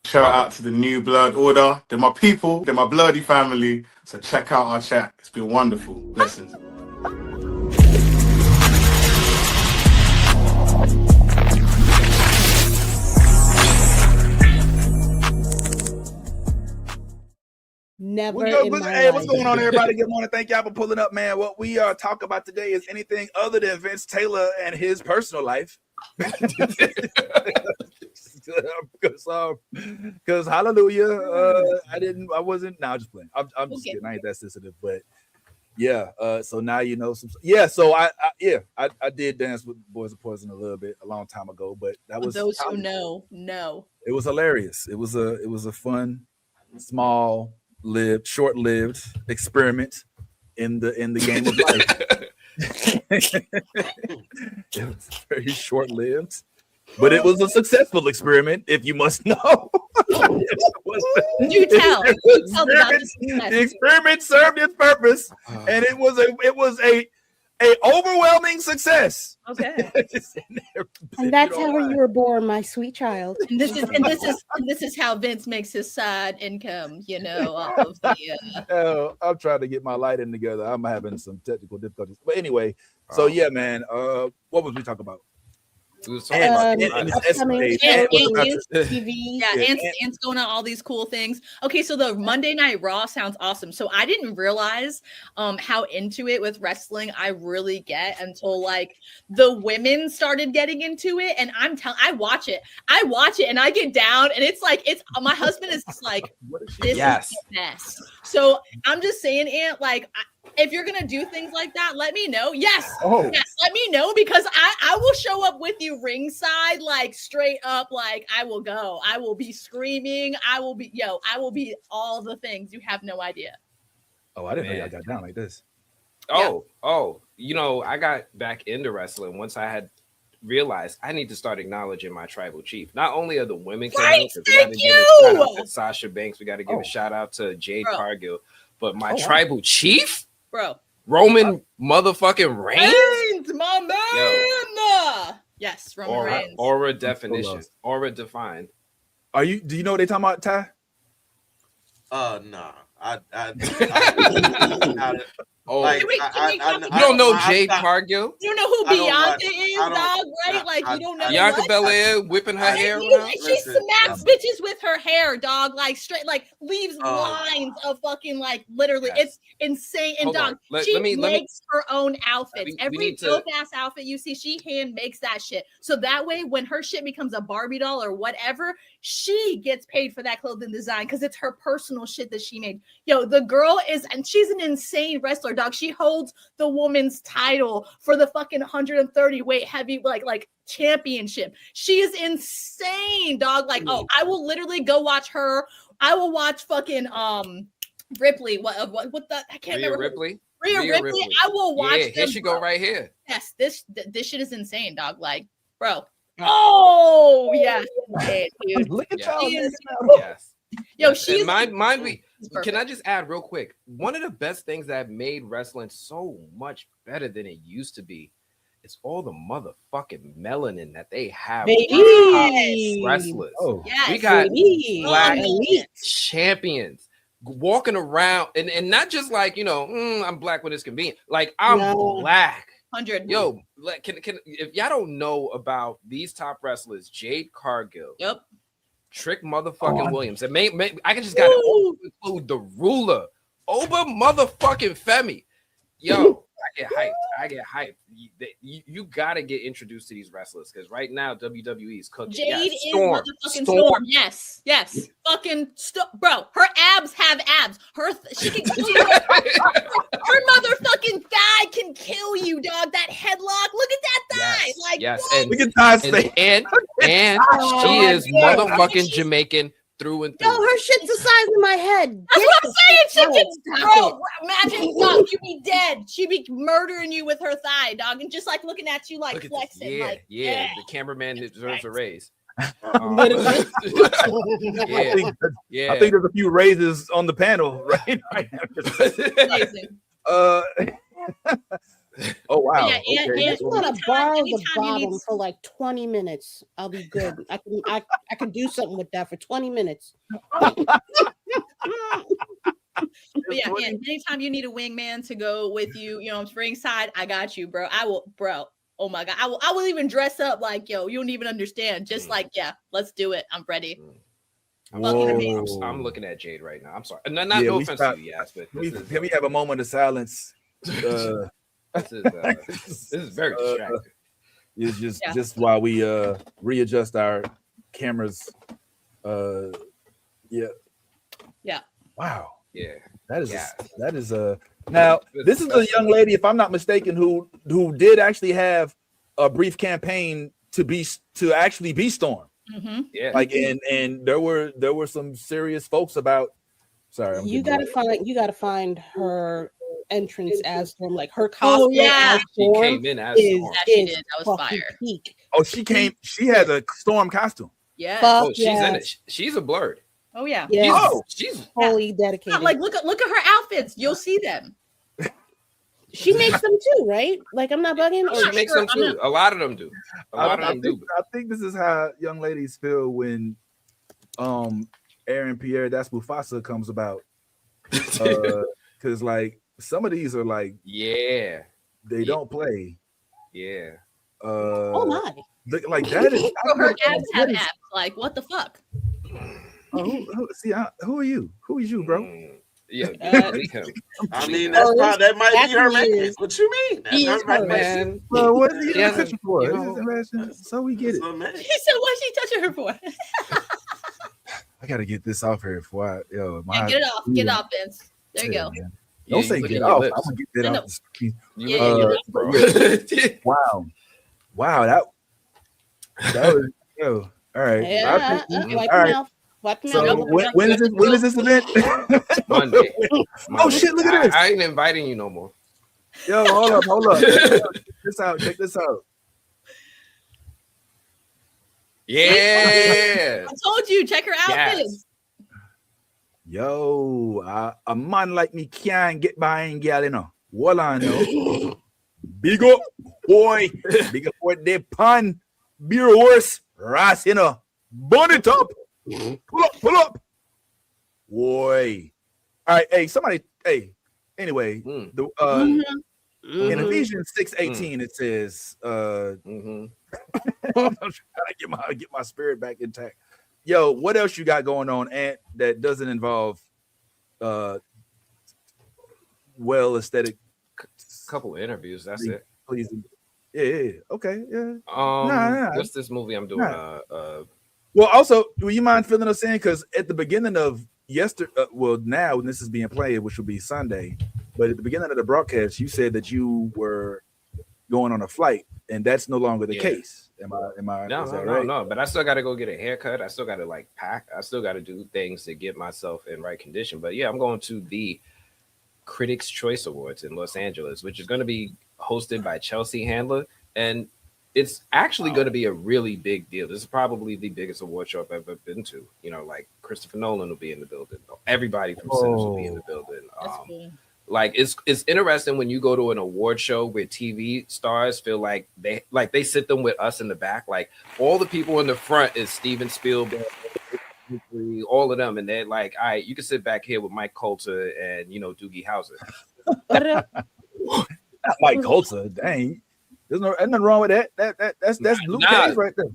Shout out to the New Blood Order. They're my people. They're my bloody family. So check out our chat. It's been wonderful. Blessings. Never what's going on, everybody? Good morning. Thank y'all for pulling up, man. What we are talking about today is anything other than Vince Taylor and his personal life. Because hallelujah, I wasn't. No, I'm just playing. I'm just kidding. I ain't that sensitive, but yeah. So now you know some. Yeah. So I did dance with Boys of Poison a little bit a long time ago, but that was those who know. It was hilarious. It was a fun, short-lived experiment in the game of life. It was very short-lived, but it was a successful experiment, if you must know. You tell. The experiment served its purpose, and it was a overwhelming success. Okay. And that's how you were born, my sweet child. And this is how Vince makes his side income, off of the I'm trying to get my lighting together. I'm having some technical difficulties. But anyway, so yeah, man. What was we talking about? Ant's going on all these cool things. Okay, so the Monday Night Raw sounds awesome. So I didn't realize how into it with wrestling I really get until like the women started getting into it. And I watch it and I get down and it's my husband is just like, this is the best. So I'm just saying, Ant, like if you're gonna do things like that, let me know. Yes, let me know, because I will show up with you ringside, like straight up, like I will go. I will be screaming. I will be all the things. You have no idea. Oh, I didn't know I got down like this. I got back into wrestling once I had realized I need to start acknowledging my tribal chief. Not only are the women right, we got to give a shout out to Sasha Banks, we got to give a shout out to Jade Cargil, but my tribal chief. Bro, Roman motherfucking Reigns, my man. Yes, Roman Reigns. Aura definition. Aura defined. Do you know what they talking about, Ty? Nah. You don't know Jade Cargil? You know who Bianca is, dog, right? Like you don't know Bianca Belair whipping her hair around. She smacks bitches with her hair, dog, like straight, like leaves lines of fucking like literally. It's insane. And dog, she makes her own outfits. Every dope ass outfit you see, she hand makes that shit. So that way, when her shit becomes a Barbie doll or whatever, she gets paid for that clothing design because it's her personal shit that she made. Yo, the girl and she's an insane wrestler, dog. She holds the woman's title for the fucking 130 weight heavy like championship. She is insane, dog. Like, I will literally go watch her. I will watch fucking Ripley. What the I can't remember. Rhea Ripley. I will watch. Yeah, here she go right here. Yes, this shit is insane, dog. Like, bro. Oh yes, dude. Look at y'all. Yes. Yo, she's can I just add real quick? One of the best things that made wrestling so much better than it used to be is all the motherfucking melanin that they have. Wrestlers. We got black champions walking around and not just like, I'm black when it's convenient. Like I'm black. 100. Yo, like, can if y'all don't know about these top wrestlers, Jade Cargil, Trick motherfucking Williams, and I can just gotta include the Ruler, Oba motherfucking Femi. Yo, I get hyped. You gotta get introduced to these wrestlers because right now WWE is cooking. Jade is motherfucking Storm. Yes. Fucking bro. Her abs have abs. She can kill you. Her motherfucking thigh can kill you, dog. That headlock. Look at that thigh. And look at Ty's face. And she is motherfucking Jamaican through and through. No, her shit's the size of my head. That's what I'm saying. She gets, bro. Imagine, dog, you be dead. She be murdering you with her thigh, dog, and just like looking at you like flexing. The cameraman deserves a raise. I think there's a few raises on the panel right now. Amazing. Oh wow! Yeah, okay. I just want to borrow the bottom for like 20 minutes. I'll be good. I can do something with that for 20 minutes. But yeah, anytime you need a wingman to go with you, you know, ringside, I got you, bro. I will, bro. Oh my god, I will even dress up like, yo, you don't even understand. Just like, yeah, let's do it. I'm ready. I'm looking at Jade right now. I'm sorry. No offense to you, Yas, but can we have a moment of silence? This is very distracting. It's just while we readjust our cameras. Yeah. Wow. Yeah. That is now this is a young lady, if I'm not mistaken, who did actually have a brief campaign to actually be Storm. Mm-hmm. Yeah. Like and there were some serious folks about. Sorry, you gotta find her entrance as Storm, like her costume. As Storm she came in as Storm. Yeah, she did. That was fire. Peak. Oh, she had a Storm costume. Yeah. She's in it. She's a blurred. Oh yeah. She's fully dedicated. Like look at her outfits. You'll see them. She makes them too, right? Like I'm not bugging. She makes them too. A lot of them do. I think this is how young ladies feel when Aaron Pierre, that's Mufasa, comes about. Because like some of these are like they don't play. Yeah. Oh my. Like that is her abs have abs. Like what the fuck? Who are you? Who is you, bro? Yeah, I mean, that might be her man. What you mean? That's her man. Well, what is he touching for? So we get it. He said, "What's she touching her for?" I gotta get this off here before get it off, Vince. There you go. Man. Don't say get off. I'm gonna get that off. Wow, that was all right. Yeah, all right. So when is this event? Monday. Oh shit! Look at this. I ain't inviting you no more. Yo, hold up. Check this out. Yeah. I told you, check her outfits. Yo, a man like me can't get behind girl, you know. What I know. Big up, boy. Big up for the pan. Beer horse. Ras, you know. Burn it up. Pull up. Boy. All right, anyway, in Ephesians 6:18 it says I'm trying to get my spirit back intact. Yo, what else you got going on, Ant, that doesn't involve aesthetic? Couple of interviews, that's it. Please. Yeah. Okay. Yeah. What's this movie I'm doing? Well, also, will you mind filling us in? Because at the beginning of now when this is being played, which will be Sunday, but at the beginning of the broadcast, you said that you were going on a flight, and that's no longer the case. Am I? No. But I still got to go get a haircut. I still got to pack. I still got to do things to get myself in right condition. But yeah, I'm going to the Critics' Choice Awards in Los Angeles, which is going to be hosted by Chelsea Handler, and it's actually going to be a really big deal. This is probably the biggest award show I've ever been to. You know, like Christopher Nolan will be in the building. Everybody from Sinners will be in the building. Cool. Like it's interesting when you go to an award show where TV stars feel like they sit them with us in the back. Like all the people in the front is Steven Spielberg, all of them, and they're like, all right, you can sit back here with Mike Coulter and Doogie Howser. Mike Coulter, dang. There's nothing wrong with that. That's Luke Cage right there.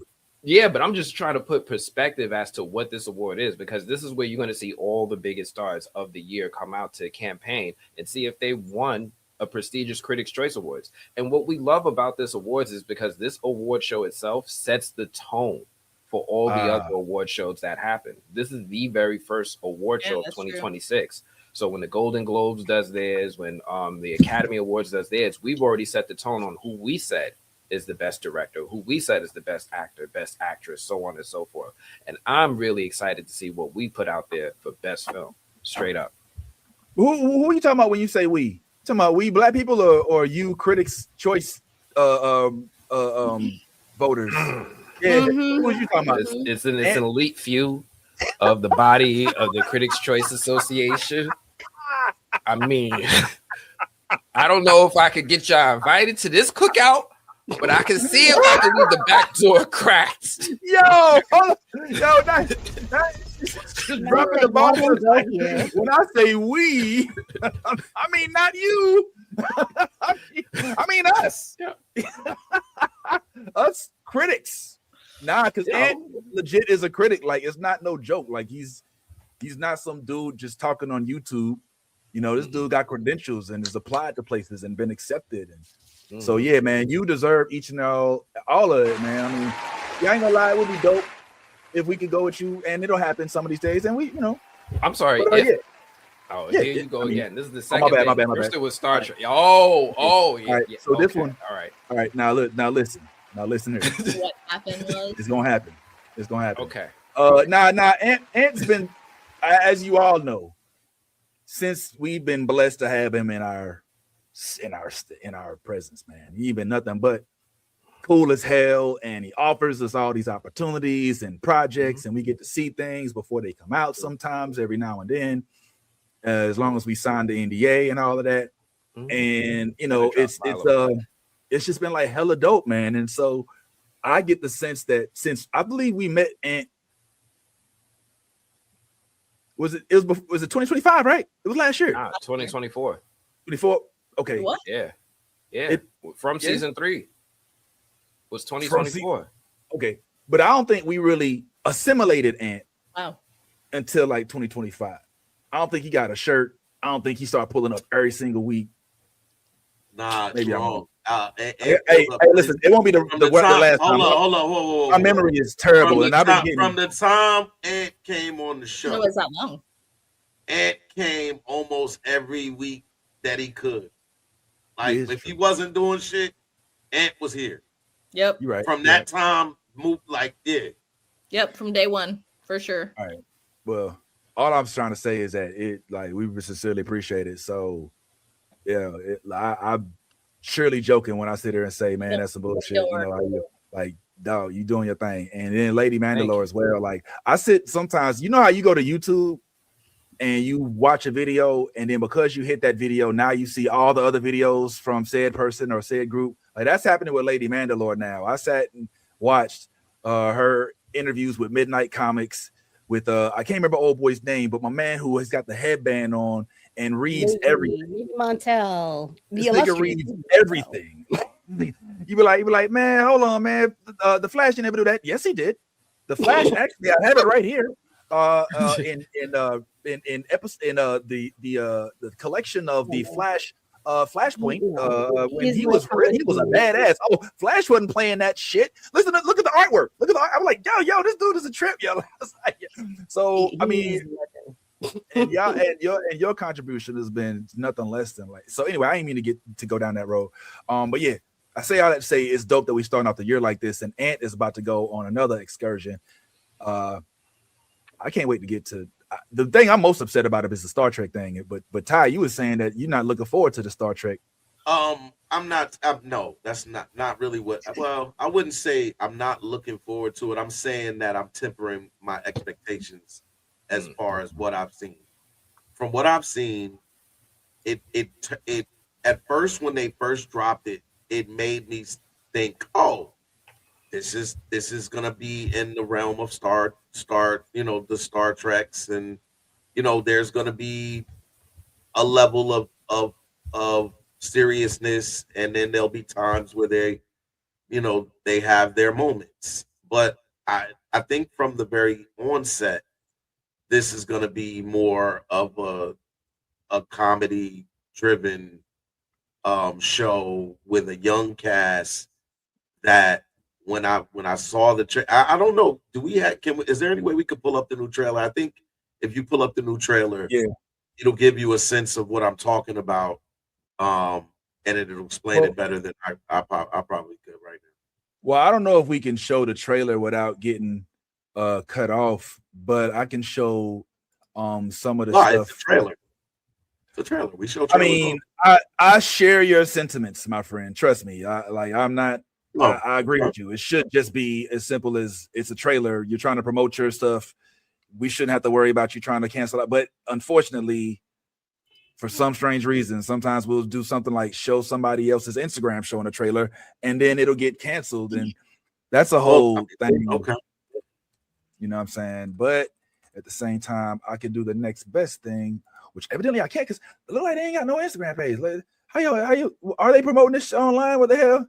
Yeah, but I'm just trying to put perspective as to what this award is, because this is where you're going to see all the biggest stars of the year come out to campaign and see if they won a prestigious Critics' Choice Awards. And what we love about this awards is because this award show itself sets the tone for all the other award shows that happen. This is the very first award show of 2026. True. So when the Golden Globes does theirs, when the Academy Awards does theirs, we've already set the tone on who we said is the best director, who we said is the best actor, best actress, so on and so forth. And I'm really excited to see what we put out there for best film, straight up. Who are you talking about when you say we? You talking about we black people or you Critics' Choice voters? Yeah, who are you talking about? It's an elite few of the body of the Critics' Choice Association. I mean, I don't know if I could get y'all invited to this cookout, but I can see if I can leave the back door cracked. Yo, just dropping the ball. When I say we, I mean not you. I mean us. Us critics. Nah, because Ant legit is a critic. Like, it's not no joke. Like, he's not some dude just talking on YouTube. You know, this dude got credentials and is applied to places and been accepted. And so, yeah, man, you deserve each and all of it, man. I mean, you ain't gonna lie, it would be dope if we could go with you, and it'll happen some of these days. And we, you know, I'm sorry. But, here you go again. This is the second. My bad. First it was Star Trek. Yeah. All right. Yeah. So this one. All right. Now listen here. What happened was it's gonna happen. Okay. Ant's been, as you all know, since we've been blessed to have him in our presence, man. He been nothing but cool as hell, and he offers us all these opportunities and projects, and we get to see things before they come out sometimes every now and then, as long as we sign the NDA and all of that. And you know, it's just been like hella dope, man. And so I get the sense that since I believe we met Ant, was it 2025, right? It was last year. 2024. 24. Okay. What? Yeah. From season 3 was 2024. Okay. But I don't think we really assimilated Ant Wow. until like 2025. I don't think he got a shirt. I don't think he started pulling up every single week. Nah, maybe I'm wrong. Hey, listen, it won't be the last time. Hold on. My memory is terrible, and I've been getting from the time Ant came on the show. No, it's that long. Ant came almost every week that he could. Like, if true. he wasn't doing shit, Ant was here. Yep. You're right. From that time, moved like Yep, from day one, for sure. All right. Well, all I'm trying to say is that we sincerely appreciate it. So, yeah, I'm surely joking when I sit there and say, man, that's some bullshit. You know, like, dog, you doing your thing. And then Lady Mandalore as well. Like, I sit sometimes, you know how you go to YouTube and you watch a video, and then because you hit that video, now you see all the other videos from said person or said group. Like, that's happening with Lady Mandalore now. I sat and watched her interviews with Midnight Comics with I can't remember old boy's name, but my man who has got the headband on and reads everything. Montel. This nigga reads everything. You be like, man, hold on, man. The Flash didn't ever do that. Yes, he did. The Flash actually, I have it right here. The collection of the Flash Flashpoint when he was a badass. Oh, Flash wasn't playing that shit. Look at the artwork. I'm like, yo, this dude is a trip, yo. So I mean, and your contribution has been nothing less than like. So anyway, I ain't mean to go down that road. But yeah, I say all that to say it's dope that we starting off the year like this, and Ant is about to go on another excursion. I can't wait to get to the thing I'm most upset about is the Star Trek thing. But Ty, you were saying that you're not looking forward to the Star Trek. I'm not. No, that's not really what. Well, I wouldn't say I'm not looking forward to it. I'm saying that I'm tempering my expectations as far as what I've seen. From what I've seen, it at first when they first dropped it, it made me think, oh, this is gonna be in the realm of Star, the Star Treks, and there's gonna be a level of seriousness, and then there'll be times where they have their moments. But I think from the very onset, this is gonna be more of a comedy driven show with a young cast that. When I saw the I don't know. Is there any way we could pull up the new trailer? I think if you pull up the new trailer, it'll give you a sense of what I'm talking about, and it'll explain it better than I probably could right now. Well, I don't know if we can show the trailer without getting cut off, but I can show some of the stuff. It's the trailer. The trailer. We show. I mean, I share your sentiments, my friend. Trust me. I'm not. I agree with you. It should just be as simple as it's a trailer. You're trying to promote your stuff. We shouldn't have to worry about you trying to cancel it. But unfortunately, for some strange reason, sometimes we'll do something like show somebody else's Instagram showing a trailer, and then it'll get canceled, and that's a whole thing. Okay. You know what I'm saying? But at the same time, I can do the next best thing, which evidently I can't, because it look like they ain't got no Instagram page. Like, how you are they promoting this online? What the hell?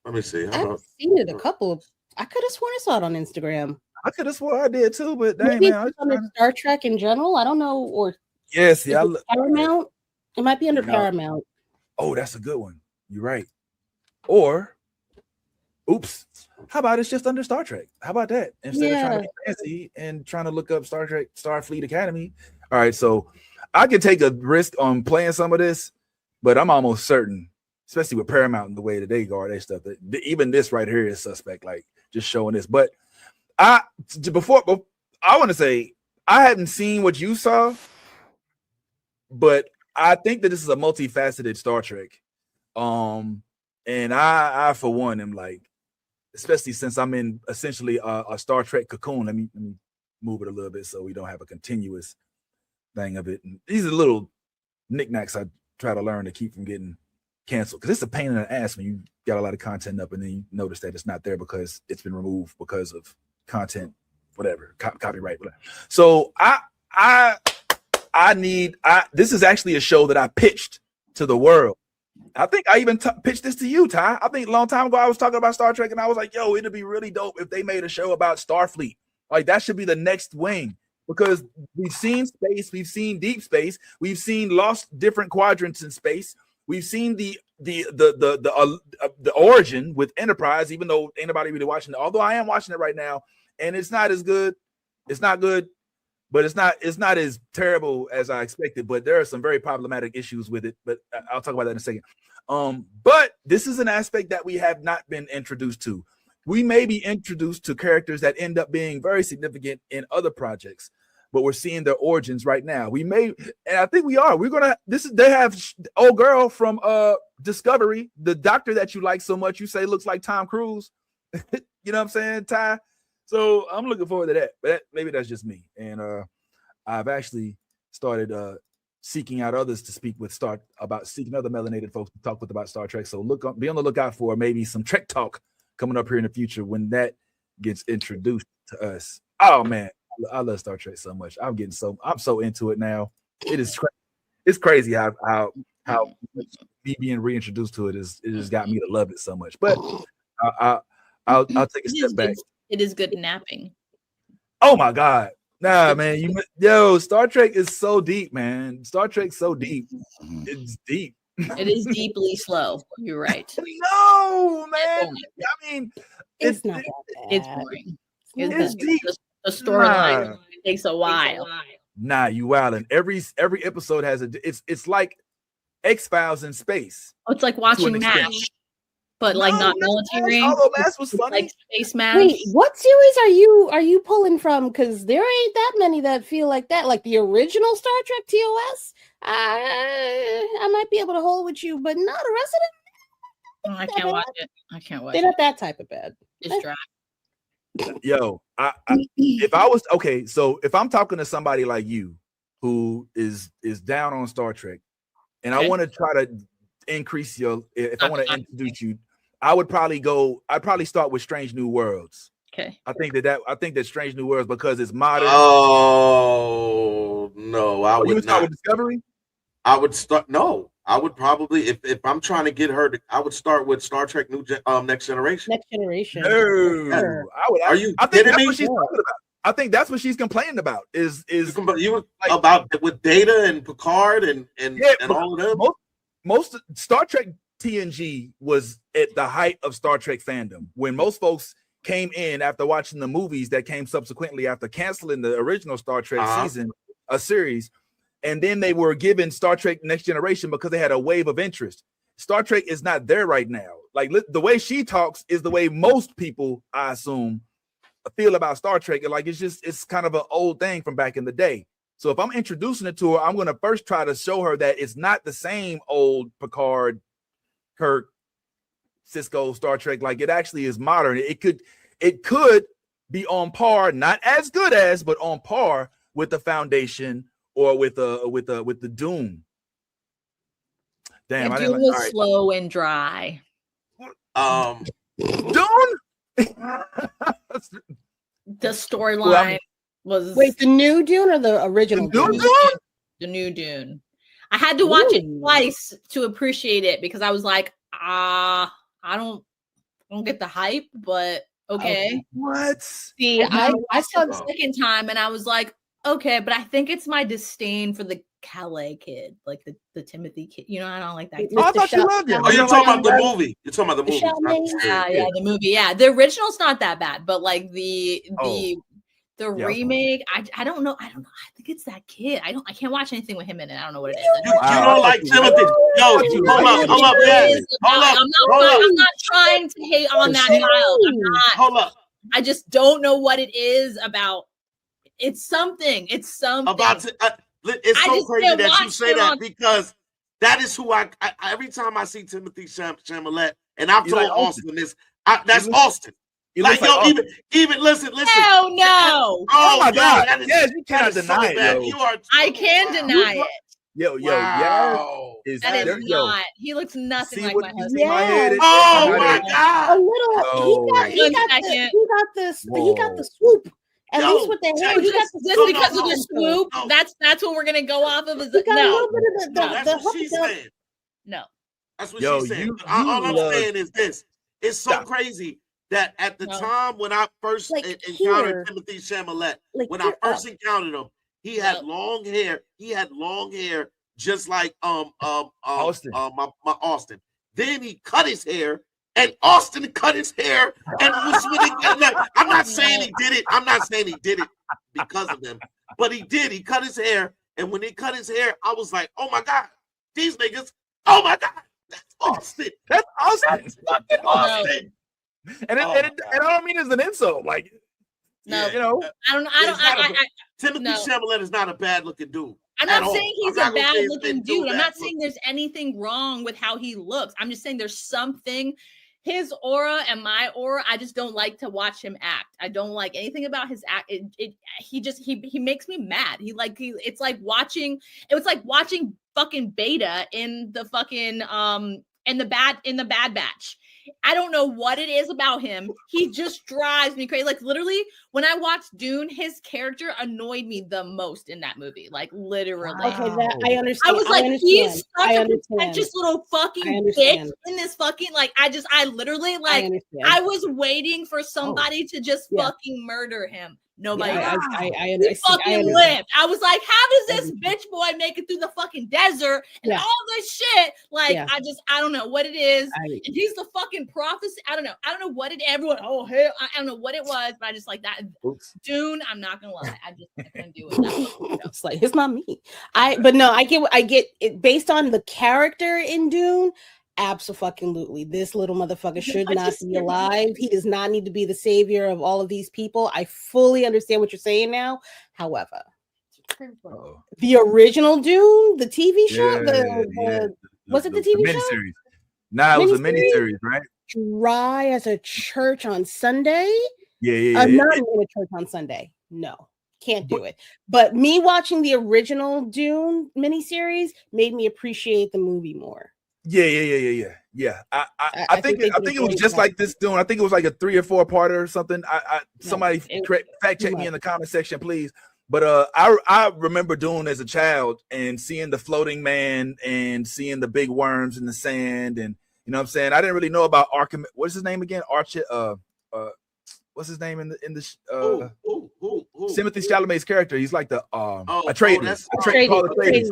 Let me see. I've seen it a couple. I could have sworn I saw it on Instagram. I could have sworn I did too, but dang, maybe man, it's under Star Trek in general. I don't know. Or yes, yeah, Paramount. It might be under Paramount. Oh, that's a good one. You're right. Or, oops, how about it's just under Star Trek? How about that? Instead of trying to be fancy and trying to look up Star Trek, Starfleet Academy. All right, so I can take a risk on playing some of this, but I'm almost certain, especially with Paramount and the way that they guard their stuff, that even this right here is suspect, like just showing this. But I want to say I hadn't seen what you saw, but I think that this is a multifaceted Star Trek. And I for one am like, especially since I'm in essentially a Star Trek cocoon. Let me move it a little bit so we don't have a continuous thing of it. And these are little knickknacks I try to learn to keep from getting canceled, because it's a pain in the ass when you got a lot of content up and then you notice that it's not there because it's been removed because of content, whatever, copyright, whatever. So this is actually a show that I pitched to the world. I think I even pitched this to you, Ty. I think a long time ago I was talking about Star Trek and I was like, yo, it'd be really dope if they made a show about Starfleet. Like, that should be the next wing, because we've seen space, we've seen deep space, we've seen lost different quadrants in space, we've seen the origin with Enterprise, even though ain't nobody really watching it. Although I am watching it right now, and it's not as good. It's not good, but it's not as terrible as I expected. But there are some very problematic issues with it. But I'll talk about that in a second. But this is an aspect that we have not been introduced to. We may be introduced to characters that end up being very significant in other projects, but we're seeing their origins right now. We may, and I think we are. We're gonna. They have old girl from Discovery, the doctor that you like so much. You say looks like Tom Cruise. You know what I'm saying, Ty? So I'm looking forward to that. But maybe that's just me. And I've actually started seeking out others to speak with, seeking other melanated folks to talk with about Star Trek. So be on the lookout for maybe some Trek talk coming up here in the future when that gets introduced to us. Oh man, I love Star Trek so much. I'm so into it now. It's crazy how me being reintroduced to it just got me to love it so much. But I'll take a step back. It is good napping. Oh my God. Nah, man. Star Trek is so deep, man. Star Trek's so deep. It's deep. It is deeply slow. You're right. No, man. I mean, it's not that bad. It's boring. It's deep. The storyline takes a while. Nah, you wildin'. Every episode has it's like X-Files in space. Oh, it's like watching MASH, but like not military. Although MASH was funny. Like space MASH. Wait, what series are you pulling from? Because there ain't that many that feel like that. Like the original Star Trek TOS. I might be able to hold with you, but not the rest of them. I can't watch it. I can't watch it. They're not that type of bad. It's dry. Yo, if I was okay, so if I'm talking to somebody like you who is down on Star Trek, and I want to try to increase if I want to introduce you, I'd probably start with Strange New Worlds. Okay. I think that Strange New Worlds, because it's modern. Oh no, you would start with Discovery? I would probably, if I'm trying to get her to, I would start with Star Trek Next Generation. Next Generation. No, Are you kidding me? What she's talking about. I think that's what she's complaining about. Is you like, about with Data and Picard and all of them? Most Star Trek TNG was at the height of Star Trek fandom when most folks came in after watching the movies that came subsequently after canceling the original Star Trek season, a series. And then they were given Star Trek Next Generation because they had a wave of interest. Star Trek is not there right now. Like the way she talks is the way most people, I assume, feel about Star Trek. Like it's kind of an old thing from back in the day. So if I'm introducing it to her, I'm going to first try to show her that it's not the same old Picard, Kirk, Cisco Star Trek. Like it actually is modern. It could be on par, not as good as, but on par with the Foundation or with the Dune? Damn, The I Dune didn't was all right. slow and dry. Dune. The storyline was the new Dune or the original Dune? The new Dune. I had to watch it twice to appreciate it because I was like, I don't get the hype, but okay. What? See, I saw the second time and I was like, okay, but I think it's my disdain for the Calais kid, like the Timothy kid. You know, I don't like that. Oh, I thought you loved him. Oh, you're talking about the movie. You're talking about the movie. Yeah, the movie. Yeah, the original's not that bad, but like the remake, I don't know. I think it's that kid. I can't watch anything with him in it. I don't know what it is. You don't like Timothy? Yo, hold up, yeah. I'm not trying to hate on that child. I'm not. Hold up. I just don't know what it is about. It's something. It's something. It's so crazy that you say that because that is who I every time I see Timothy Chalamet, and I've told Austin this, that's Austin. Like yo, even listen. Hell no! Oh my God! Yes, you cannot deny it. I can deny it. Yo, wow. That is not. He looks nothing like my husband. Yeah. Oh my God! A little. He got the swoop. At least with the hair, just because of the swoop. That's what we're gonna go off of. Is he got a little bit of that's what she's saying. No, that's what she's saying. All I'm saying is this: it's so crazy that at the time when I first encountered Timothy Chalamet, when I first encountered him, he had long hair. He had long hair, just like Austin. My Austin. Then he cut his hair. And Austin cut his hair and was with it. I'm not saying he did it. I'm not saying he did it because of them, but he did. He cut his hair, and when he cut his hair, I was like, "Oh my God, these niggas! Oh my God, that's Austin! That's Austin! That's fucking Austin!" And I don't mean as an insult, like no, you know, I don't. Timothy Chalamet is not a bad looking dude. I'm not saying he's a bad looking dude. I'm not saying there's anything wrong with how he looks. I'm just saying there's something. His aura and my aura, I just don't like to watch him act. I don't like anything about his act. He makes me mad. It's like watching fucking Beta in the fucking in the Bad Batch. I don't know what it is about him. He just drives me crazy. Like literally, when I watched Dune, his character annoyed me the most in that movie. Like literally. Okay, that I understand. I was like, he's such a pretentious little fucking bitch in this fucking I literally I was waiting for somebody to just fucking murder him. Nobody. He fucking lived. I was like, how does this bitch boy make it through the fucking desert and all this shit? Like, I don't know what it is. And he's the fucking prophecy. I don't know what it. Everyone. Oh hell, I don't know what it was, but I just like that. Dune. I'm not gonna lie. I couldn't do it. It's like it's not me. I get it based on the character in Dune. Absolutely. This little motherfucker should not be alive. He does not need to be the savior of all of these people. I fully understand what you're saying now. However, the original Dune, the TV show, was it the TV show? Miniseries. Nah, it was a miniseries, right? Dry as a church on Sunday. Yeah. I'm not in a church on Sunday. No. Can't do it. But me watching the original Dune miniseries made me appreciate the movie more. Yeah. I think it was just like this Dune. I think it was like a 3 or 4 parter or something. Somebody fact check me in the comment section, please. But I remember Dune as a child and seeing the floating man and seeing the big worms in the sand, and you know what I'm saying. I didn't really know about Arkham. What's his name again? What's his name in the Timothy Chalamet's character? He's like the Atreides. Paul Atreides.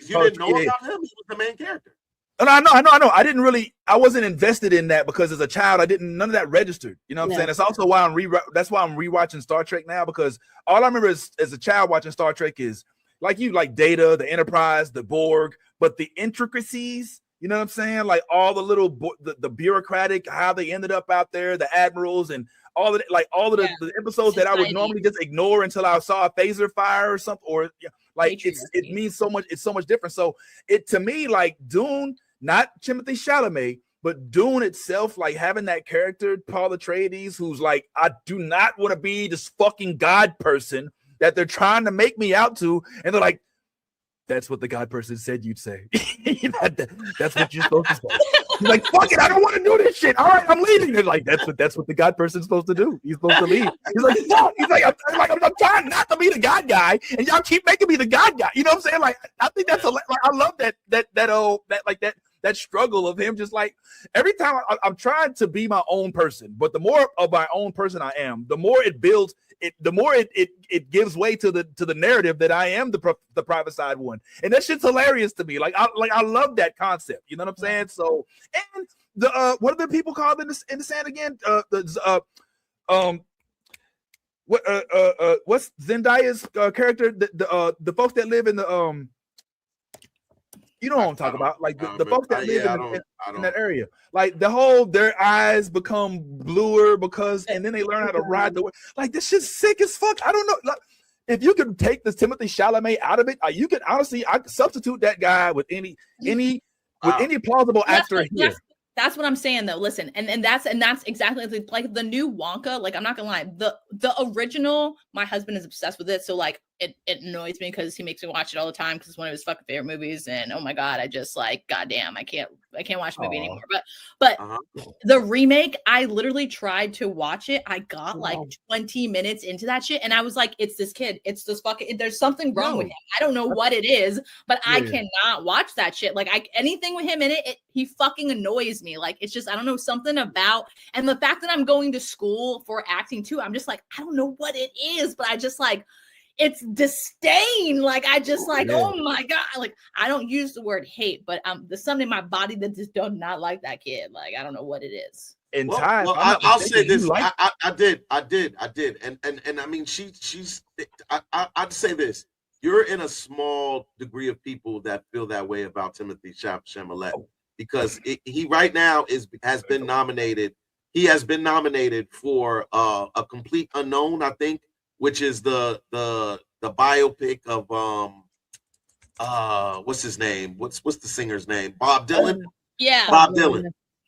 You didn't know about him? He was the main character. And I know. I wasn't invested in that because as a child, none of that registered. You know what I'm saying? That's also why that's why I'm rewatching Star Trek now, because all I remember as a child watching Star Trek is like Data, the Enterprise, the Borg, but the intricacies, you know what I'm saying? Like all the little, the bureaucratic, how they ended up out there, the admirals and all of the episodes that I would normally just ignore until I saw a phaser fire or something, or it means so much. It's so much different. So to me, like Dune, not Timothy Chalamet, but Dune itself, like having that character, Paul Atreides, who's like, I do not want to be this fucking God person that they're trying to make me out to, and they're like, that's what the God person said you'd say. That's what you're supposed to say. He's like, fuck it, I don't want to do this shit. All right, I'm leaving. They're like, that's what the God person's supposed to do. He's supposed to leave. He's like, fuck. He's like, I'm trying not to be the God guy, and y'all keep making me the God guy. You know what I'm saying? Like, I think that's I love that struggle of him. Just like every time I'm trying to be my own person, but the more of my own person I am, the more it builds. The more it gives way to the narrative that I am the private side one, and that shit's hilarious to me. I love that concept. You know what I'm saying? So, and the what are the people called in the sand again? What's Zendaya's character? The folks that live in the you know what I'm talking about, like the folks that live in that area, like their eyes become bluer and then they learn how to ride the way. Like this shit's sick as fuck. I don't know. Like, if you could take this Timothy Chalamet out of it, you could honestly, I could substitute that guy with any plausible actor here. That's what I'm saying though. Listen, and that's exactly like the new Wonka. Like I'm not gonna lie, the original, my husband is obsessed with it. So like it annoys me because he makes me watch it all the time because it's one of his fucking favorite movies. And oh my god, I just like, goddamn, I can't watch the movie anymore. But the remake, I literally tried to watch it. I got like 20 minutes into that shit, and I was like, it's this kid. It's this fucking. There's something wrong with him. I don't know what it is, but I cannot watch that shit. Like anything with him in it, he fucking annoys me. Like it's just, I don't know, something about, and the fact that I'm going to school for acting too, I'm just like, I don't know what it is, but I just like, it's disdain. Like I just like, oh my god, like I don't use the word hate, but there's something in my body that just does not like that kid. Like I don't know what it is. In time, I'll say this. I did, and I mean, I'd say this. You're in a small degree of people that feel that way about Timothy Chalamet because he right now has been nominated. He has been nominated for a Complete Unknown, I think, which is the biopic of what's his name? What's the singer's name? Bob Dylan.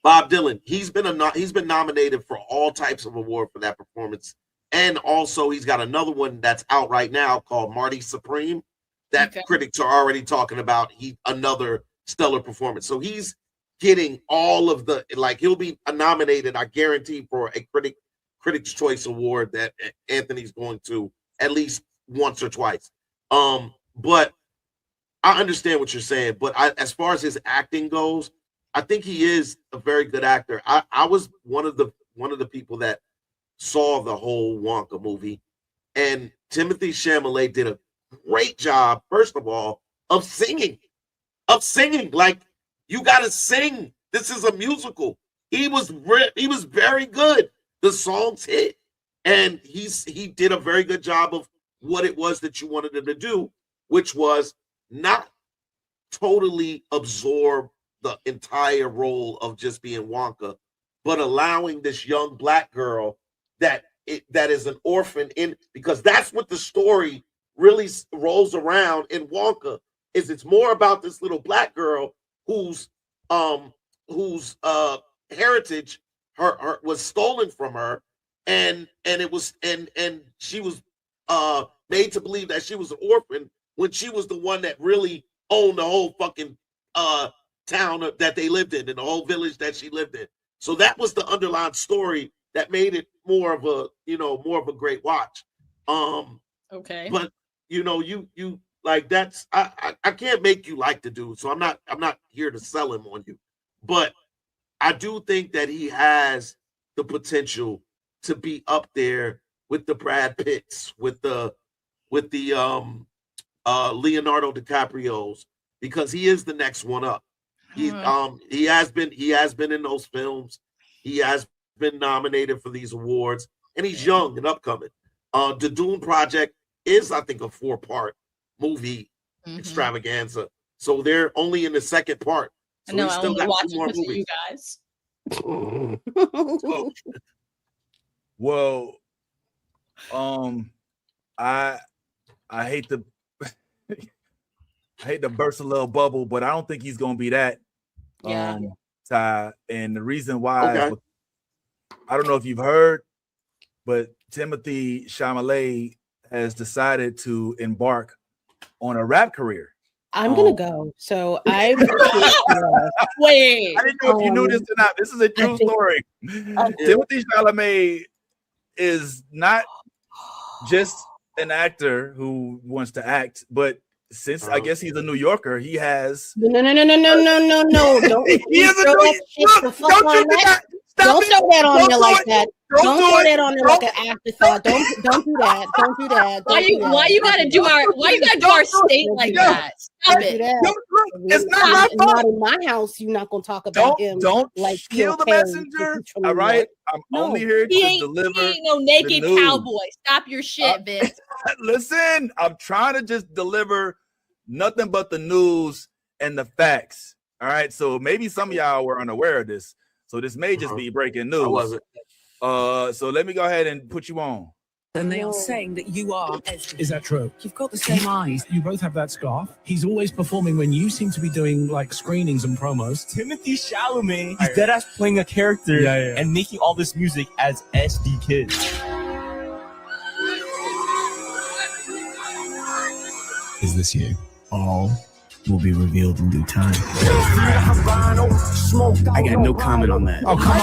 Bob Dylan. He's been nominated for all types of award for that performance, and also he's got another one that's out right now called Marty Supreme. That critics are already talking about. Another stellar performance. So he's getting all of the he'll be nominated, I guarantee, for a Critics' Choice Award that Anthony's going to at least once or twice. But I understand what you're saying. But as far as his acting goes, I think he is a very good actor. I was one of the people that saw the whole Wonka movie, and Timothy Chalamet did a great job, first of all, of singing. Like, you got to sing. This is a musical. He was very good. The songs hit, and he did a very good job of what it was that you wanted him to do, which was not totally absorb the entire role of just being Wonka, but allowing this young Black girl that is an orphan because that's what the story really rolls around in Wonka. It's more about this little Black girl whose heritage her was stolen from her, and it was and she was made to believe that she was an orphan when she was the one that really owned the whole fucking town that they lived in and the whole village that she lived in. So that was the underlying story that made it more of a great watch. But you like, that's I can't make you like the dude, so I'm not here to sell him on you, but I do think that he has the potential to be up there with the Brad Pitts, with the Leonardo DiCaprio's, because he is the next one up. He has been in those films. He has been nominated for these awards, and he's young and upcoming. The Dune Project is, I think, a 4-part movie extravaganza. So they're only in the second part. So I know, I want to watch it with you guys. Well, I hate to burst a little bubble, but I don't think he's gonna be that. Ty, and the reason why, I don't know if you've heard, but Timothy Chalamet has decided to embark on a rap career. I'm gonna go. So I wait. I didn't know if you knew this or not. This is a true story. Timothée Chalamet is not just an actor who wants to act, but since I guess he's a New Yorker, he has no. Don't he is a New Yorker. Don't you do that. Don't throw that on there like that. Don't throw that on there like an afterthought. Don't do that. Don't do that. Why you gotta do our state like that? Stop it. It's not my fault. Not in my house. You're not gonna talk about him. Don't like kill the messenger. All right. I'm only here to deliver. He ain't no naked cowboy. Stop your shit, Vince. Listen, I'm trying to just deliver nothing but the news and the facts. All right. So maybe some of y'all were unaware of this. So this may just be breaking news. I wasn't. So let me go ahead and put you on. And they are saying that you are. Is that true? You've got the same eyes. You both have that scarf. He's always performing when you seem to be doing like screenings and promos. Timothée Chalamet, he's dead ass playing a character and making all this music as SD kids. Is this you? All will be revealed in due time. I got no comment on that. Oh, come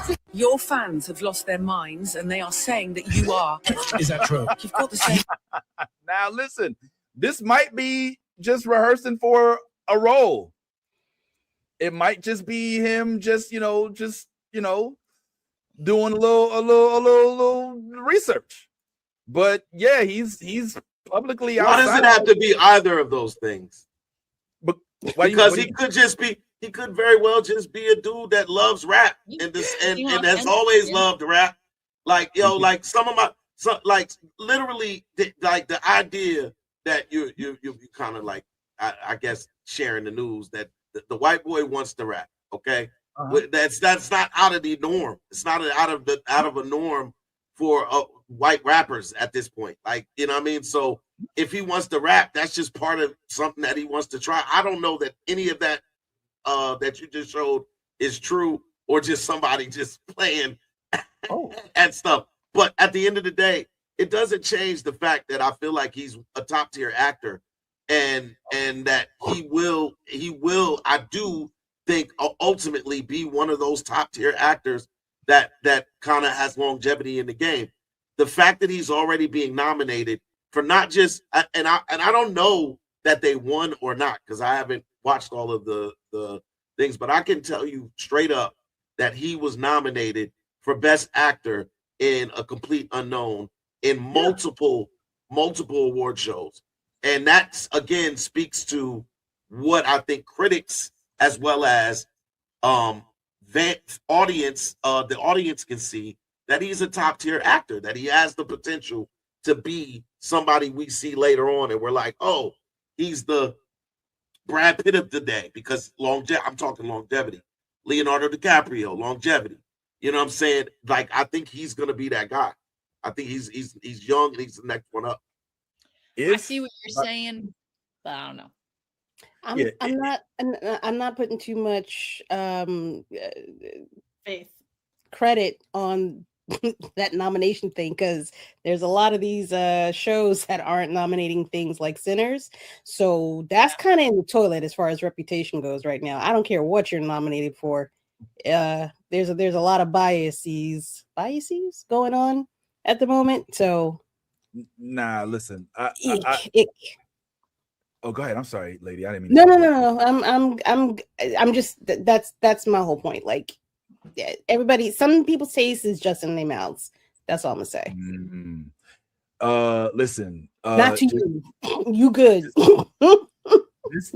on. Your fans have lost their minds and they are saying that you are. Is that true? You've got the same. Now listen, this might be just rehearsing for a role. It might just be him just doing a little research. But yeah, he's publicly outside. Why does it have to be either of those things? Because he could very well just be a dude that loves rap and has always loved rap. Like like literally like the idea that you kind of like I guess sharing the news that the white boy wants to rap. Okay, that's not out of the norm. It's not out of a norm for white rappers at this point. Like, you know what I mean? So if he wants to rap, that's just part of something that he wants to try. I don't know that any of that that you just showed is true or just somebody just playing and stuff. But at the end of the day, it doesn't change the fact that I feel like he's a top tier actor and that he will, I do think ultimately be one of those top tier actors that kind of has longevity in the game. The fact that he's already being nominated for not just and I don't know that they won or not because I haven't watched all of the things, but I can tell you straight up that he was nominated for Best Actor in A Complete Unknown in multiple award shows, and that's again speaks to what I think critics as well as the audience can see that he's a top tier actor, that he has the potential to be somebody we see later on. And we're like, oh, he's the Brad Pitt of the day because I'm talking longevity. Leonardo DiCaprio, longevity. You know what I'm saying? Like, I think he's going to be that guy. I think he's young and he's the next one up. I see what you're saying, but I don't know. I'm not putting too much faith credit on that nomination thing because there's a lot of these shows that aren't nominating things like Sinners, so that's kind of in the toilet as far as reputation goes right now. I don't care what you're nominated for. There's a lot of biases going on at the moment. So nah, listen. Oh, go ahead. I'm sorry, lady. I didn't mean. No. I'm just that's my whole point. Like, everybody, some people's taste is just in their mouths. That's all I'm gonna say. Listen. Not to you. You good. This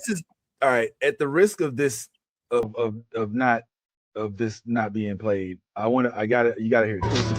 is all right. At the risk of this of this not being played, you gotta hear this.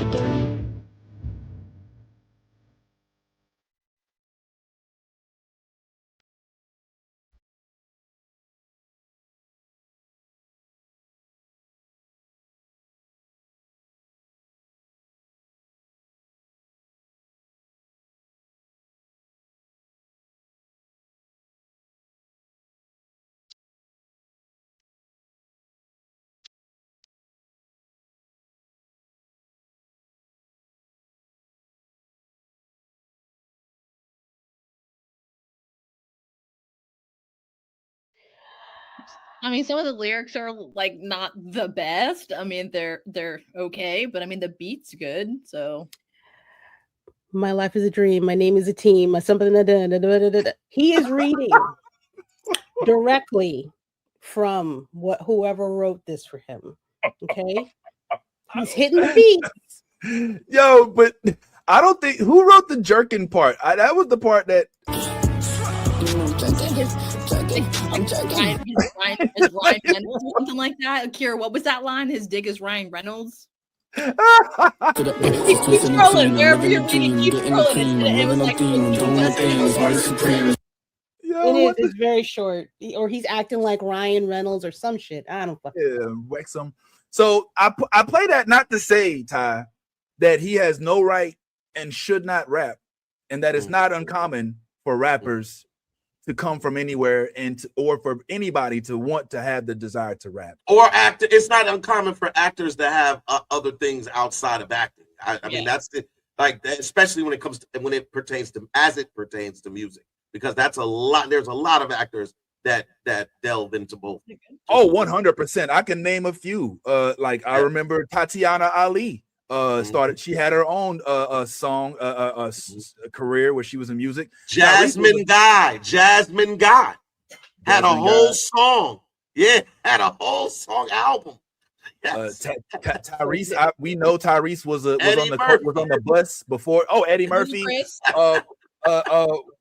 I mean, some of the lyrics are like not the best. I mean, they're okay, but I mean the beat's good. So my life is a dream. My name is a team. Something. He is reading directly from whoever wrote this for him. Okay, he's hitting the beats. Yo, but I don't think who wrote the jerking part. That was the part that. I'm joking. His Ryan Reynolds, something like that. Kira, what was that line? His dig is Ryan Reynolds. Keep scrolling wherever you're reading. Keep scrolling. It was like it's very short, or he's acting like Ryan Reynolds or some shit. I don't fucking Wexham. So I play that not to say, Ty, that he has no right and should not rap, and that it's not uncommon for rappers to come from anywhere or for anybody to want to have the desire to rap or act. It's not uncommon for actors to have other things outside of acting. I mean, that's especially when it pertains to music, because that's a lot. There's a lot of actors that delve into both. Oh, 100%. I can name a few. I remember Tatiana Ali. Started. She had her own song career where she was in music. Jasmine Guy had a whole song. Yeah, had a whole song album. Yes. Tyrese, we know Tyrese was on the bus before. Oh, Eddie Murphy.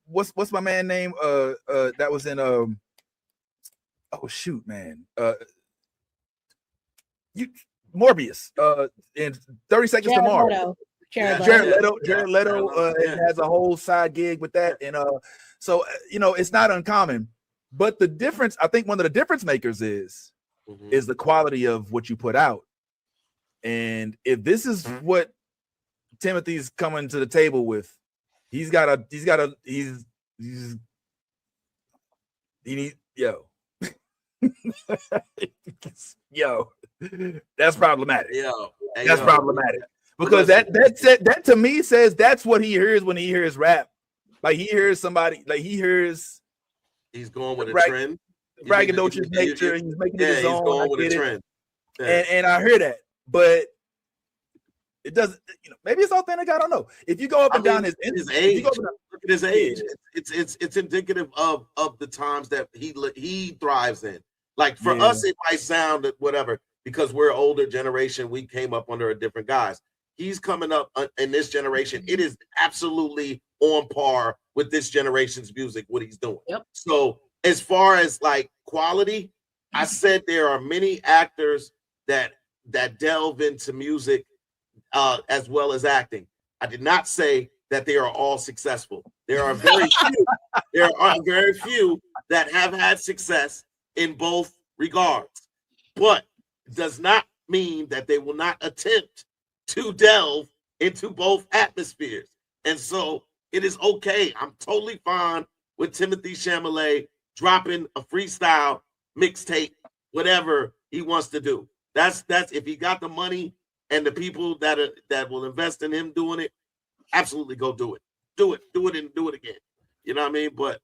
What's my man name? That was in oh shoot, man. Morbius in 30 Seconds to Mars. Jared Leto has a whole side gig with that, and so it's not uncommon. But the difference, I think, one of the difference makers is the quality of what you put out. And if this is what Timothy's coming to the table with, he needs that's problematic. That's problematic because that to me says that's what he hears when he hears rap. Like he hears somebody, like he's going with a trend, braggadocious nature. He's making it his own. He's going with a trend, and I hear that, but it doesn't. Maybe it's authentic. I don't know. If you go up and down his age, look at his age. It's indicative of the times that he thrives in. Like for us, it might sound whatever because we're older generation. We came up under a different guise. He's coming up in this generation. It is absolutely on par with this generation's music. What he's doing. Yep. So as far as like quality, I said there are many actors that delve into music as well as acting. I did not say that they are all successful. There are very few. There are very few that have had success in both regards, but it does not mean that they will not attempt to delve into both atmospheres. And so it is okay. I'm totally fine with Timothy Chalamet dropping a freestyle mixtape, whatever he wants to do. That's if he got the money and the people that will invest in him doing it, absolutely go do it. Do it and do it again. You know what I mean? But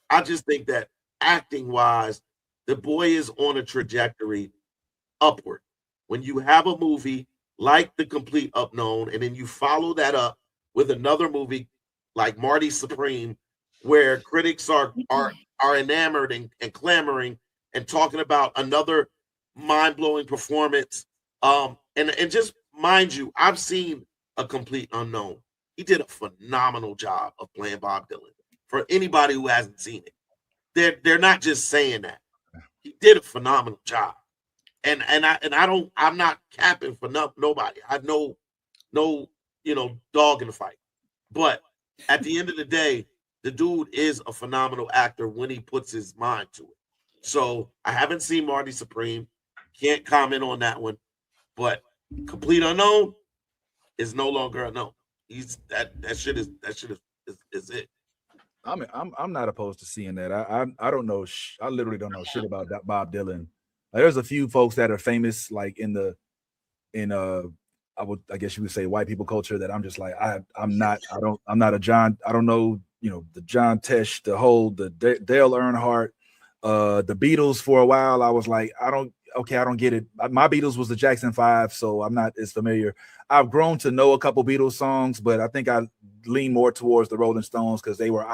I just think that acting wise, the boy is on a trajectory upward. When you have a movie like The Complete Unknown, and then you follow that up with another movie like Marty Supreme, where critics are enamored and clamoring and talking about another mind-blowing performance. And just mind you, I've seen A Complete Unknown. He did a phenomenal job of playing Bob Dylan. For anybody who hasn't seen it, they're not just saying that. He did a phenomenal job, and I'm not capping for nobody. I know no dog in the fight, but at the end of the day, the dude is a phenomenal actor when he puts his mind to it. So I haven't seen Marty Supreme, can't comment on that one, but Complete Unknown is no longer unknown. He's that shit is it. I'm not opposed to seeing that. I don't know. I literally don't know shit about that Bob Dylan. Like, there's a few folks that are famous, like in I guess you would say white people culture, that I'm just like I'm not a John. I don't know the John Tesh, the Dale Earnhardt, The Beatles for a while, I was like, I don't get it. My Beatles was the Jackson 5, so I'm not as familiar. I've grown to know a couple Beatles songs, but I think I lean more towards the Rolling Stones because they were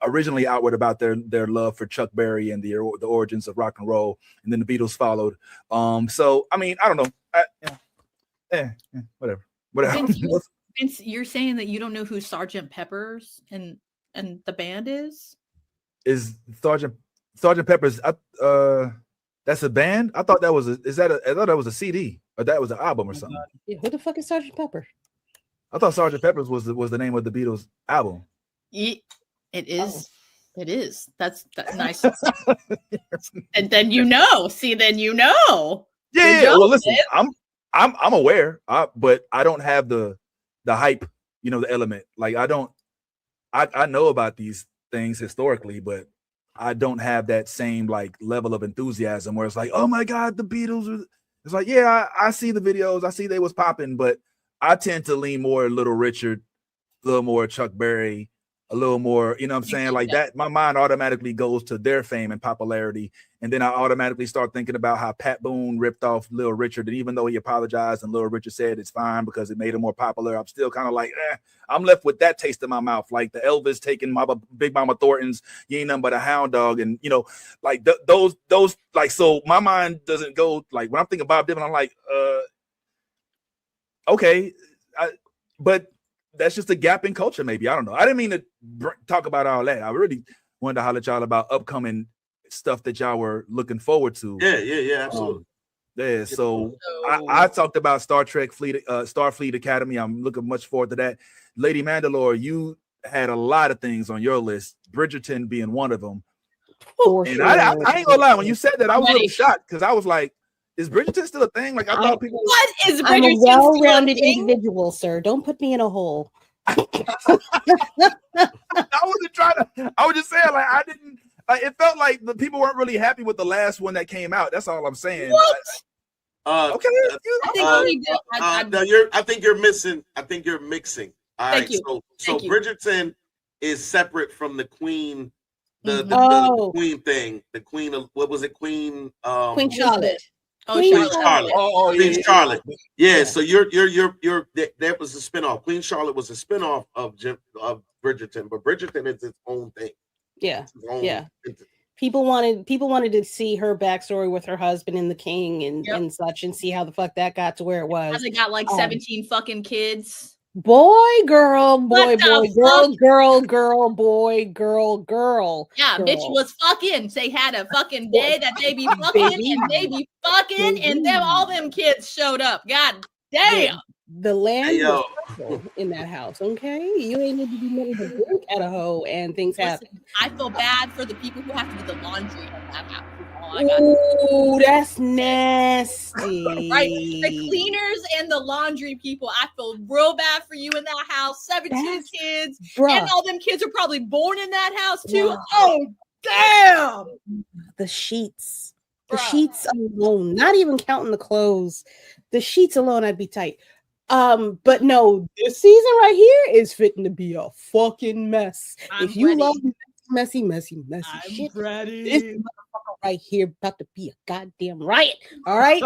originally outward about their love for Chuck Berry and the origins of rock and roll, and then the Beatles followed. So I mean, I don't know. Whatever. Vince, you're saying that you don't know who Sgt. Pepper's and the band is? Is Sgt. Pepper's? That's a band. I thought that was I thought that was a CD or that was an album or something. Yeah, who the fuck is Sgt. Pepper? I thought Sgt. Pepper's was the name of the Beatles album. It is. Oh. It is. That's nice. And then you know. See, then you know. Yeah. Well, listen, I'm aware, but I don't have the hype. You know, the element. Like I don't. I know about these things historically, but I don't have that same like level of enthusiasm where it's like, oh my God, the Beatles. It's like, yeah, I see the videos. I see they was popping, but I tend to lean more Little Richard, a little more Chuck Berry, a little more, you know what I'm saying? Like that, my mind automatically goes to their fame and popularity. And then I automatically start thinking about how Pat Boone ripped off Little Richard. And even though he apologized and Little Richard said it's fine because it made him more popular, I'm still kind of like, I'm left with that taste in my mouth. Like the Elvis taking Big Mama Thornton's, you ain't nothing but a hound dog. And, you know, like those, like, so my mind doesn't go, like when I'm thinking Bob Dylan, I'm like, okay, but that's just a gap in culture, maybe. I don't know. I didn't mean to talk about all that. I really wanted to holler at y'all about upcoming stuff that y'all were looking forward to. Yeah, absolutely. So I talked about Starfleet Academy. I'm looking much forward to that. Lady Mandalore, you had a lot of things on your list, Bridgerton being one of them. And I ain't gonna lie, when you said that, I was a little shocked because I was like, is Bridgerton still a thing? Like I thought people. What is Bridgerton? I'm a well-rounded individual, sir. Don't put me in a hole. I wasn't trying to. I was just saying, like I didn't. Like, it felt like the people weren't really happy with the last one that came out. That's all I'm saying. What? Okay. I think you're missing. I think you're mixing. All right. So Bridgerton is separate from the Queen. The Queen thing. The Queen of what was it? Queen Charlotte. Queen Charlotte. Queen Charlotte. Yeah. So that was a spinoff. Queen Charlotte was a spinoff of Bridgerton, but Bridgerton is its own thing. Yeah. People wanted to see her backstory with her husband and the king and such, and see how the fuck that got to where it was. Has it got like 17 fucking kids? Boy, girl, boy, girl. Yeah, bitch was fucking. They had a fucking day that they be fucking and they be fucking, and then all them kids showed up. God damn. The land was in that house, okay? You ain't need to be made to drink at a hoe and things happen. I feel bad for the people who have to do the laundry in that house. Oh, that's nasty. Right? The cleaners and the laundry people, I feel real bad for you in that house. 17 kids. And all them kids are probably born in that house too. Wow. Oh, damn. The sheets. The sheets alone, not even counting the clothes. The sheets alone, I'd be tight. But no, this season right here is fitting to be a fucking mess. If you love messy shit, ready. This motherfucker right here about to be a goddamn riot. All right.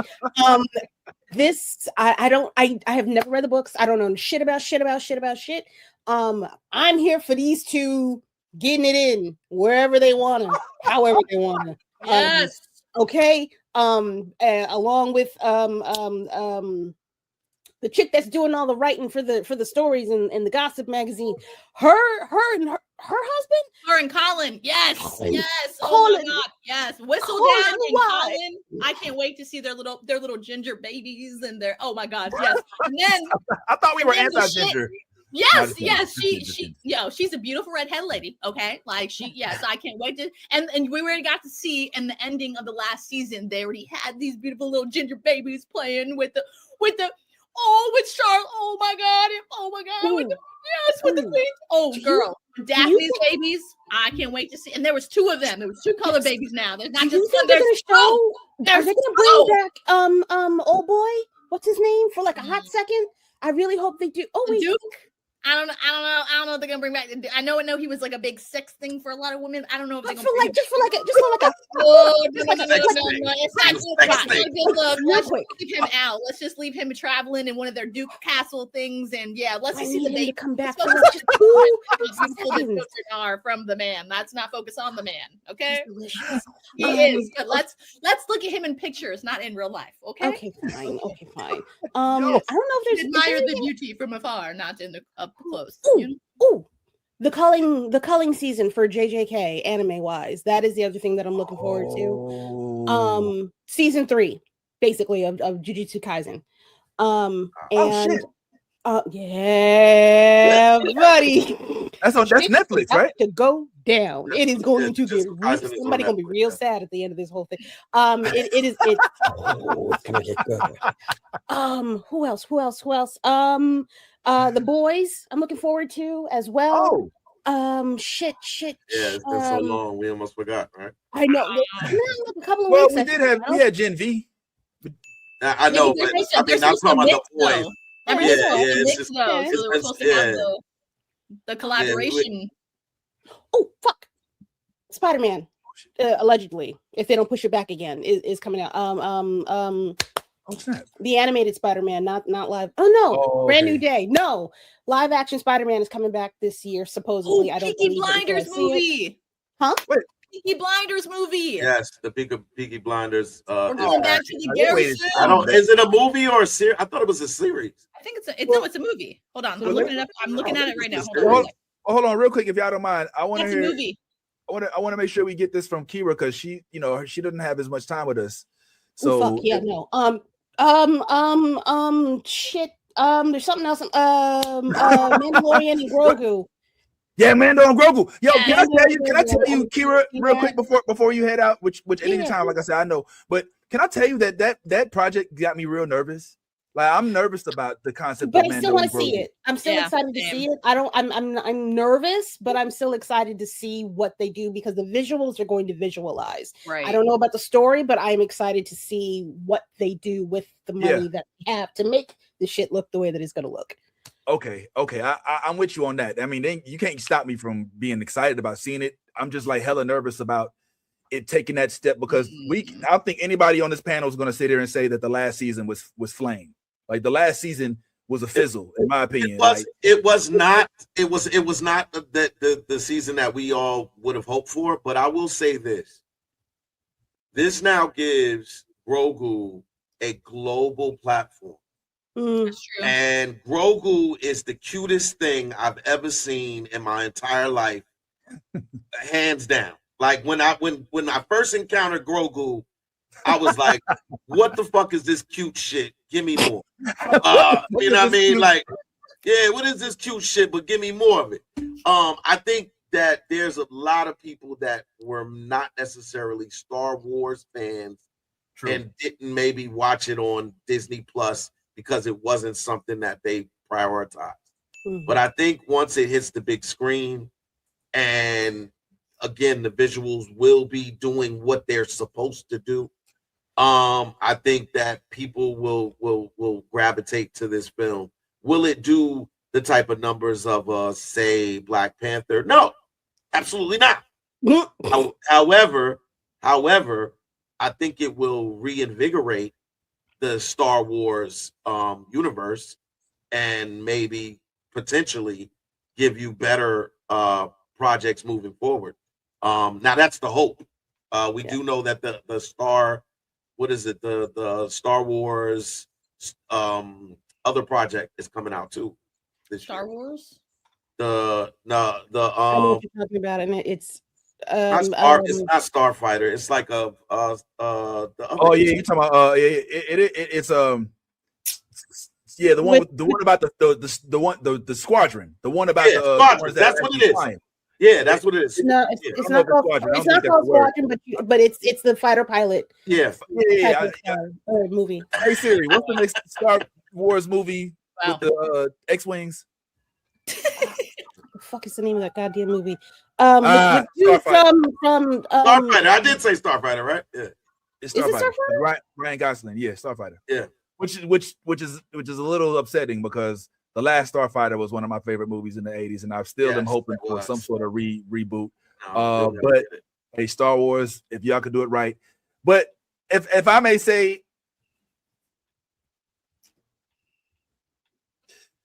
This I have never read the books. I don't know shit about shit. I'm here for these two getting it in wherever they want to, however they want to. Yes. Okay. Along with the chick that's doing all the writing for the stories in the gossip magazine, her husband, her and Colin, yes. Colin. Oh my God, yes. Whistle down and Colin. I can't wait to see their little ginger babies and their. Oh my God, yes. And then I thought we were anti-ginger. Yes. She's a beautiful redhead lady. Okay, like I can't wait to. And we already got to see in the ending of the last season, they already had these beautiful little ginger babies playing with with Charlotte. Oh my God. With the queen. Oh girl, Daphne's babies. I can't wait to see. And there was two of them. There was two color babies now. There's not just one. Are they gonna bring back old boy? What's his name for like a hot second? I really hope they do. Oh wait, Duke. I don't know if they're gonna bring back. I know he was like a big sex thing for a lot of women. I don't know if they're just gonna for like a no, it's not good look. Let's leave him out. Let's just leave him traveling in one of their Duke Castle things, and yeah, let's just see the baby come back for like just 2 seconds. Are from the man. Let's not focus on the man. Okay, he is. But let's look at him in pictures, not in real life. Okay. Okay, fine. I don't know if there's admire the beauty from afar, not in the up close. Ooh, the culling season for JJK anime wise. That is the other thing that I'm looking forward to. Season 3, basically of Jujutsu Kaisen. Yeah, buddy. That's Netflix, right? To go down. It is going to get somebody gonna be real sad at the end of this whole thing. It is. It's gonna get good. Who else? The Boys. I'm looking forward to as well. Shit. Yeah, it's been so long. We almost forgot, right? I know. A couple of weeks. We had Gen V. I know, but I mean, I'm talking about the Boys. It's just the collaboration. Oh fuck! Spider-Man, allegedly, if they don't push it back again, is coming out. The animated Spider-Man, not live. Brand new day. No, live action Spider-Man is coming back this year, supposedly. I don't. Peaky Blinders movie. Huh? Wait. Peaky Blinders movie. Yes, the Peaky Blinders. We're going back to the garrison. Is it a movie or a series? I thought it was a series. I think it's a movie. Hold on, I'm looking it up. I'm looking at it right now. Hold on, real quick, if y'all don't mind. I want to hear. Movie. I want to make sure we get this from Kira because she doesn't have as much time with us. So shit. There's something else. Mandalorian and Grogu. Yeah, Mando and Grogu. Yo, can I tell you, Kira, real quick before you head out, which any time, like I said, I know, but can I tell you that project got me real nervous? Like I'm nervous about the concept. But I still want to see it. I'm still excited to see it. I'm nervous, but I'm still excited to see what they do because the visuals are going to visualize. Right. I don't know about the story, but I'm excited to see what they do with the money that we have to make the shit look the way that it's going to look. Okay. I'm with you on that. I mean, you can't stop me from being excited about seeing it. I'm just like hella nervous about it taking that step because I don't think anybody on this panel is going to sit here and say that the last season was flame. Like the last season was a fizzle, in my opinion. It was not the season that we all would have hoped for. But I will say this: this now gives Grogu a global platform. That's true. And Grogu is the cutest thing I've ever seen in my entire life, hands down. Like when I first encountered Grogu, I was like, "What the fuck is this cute shit? Give me more." You know what I mean? Like, yeah, what is this cute shit? But give me more of it. I think that there's a lot of people that were not necessarily Star Wars fans and didn't maybe watch it on Disney Plus because it wasn't something that they prioritized. But I think once it hits the big screen, and again, the visuals will be doing what they're supposed to do. I think that people will gravitate to this film. Will it do the type of numbers of say Black Panther? No, absolutely not. However, I think it will reinvigorate the Star Wars universe and maybe potentially give you better projects moving forward. Now that's the hope. We do know that the Star Wars other project is coming out too. Star Wars? I know what you're talking about, and it's it's not Starfighter. It's like you're talking about it's the one about the squadron, the one about that's what it is. Flying. Yeah, that's what it is. No, it's not called Squadron, but it's the fighter pilot. Movie. Hey Siri, what's the next Star Wars movie with the X-wings? What the fuck is the name of that goddamn movie? Starfighter. I did say Starfighter, right? Yeah. It's Starfighter. Ryan Gosling, Starfighter. Yeah. Which is a little upsetting because The Last Starfighter was one of my favorite movies in the 80s, and I still am hoping for some sort of reboot. But hey, Star Wars, if y'all could do it right. But if I may say,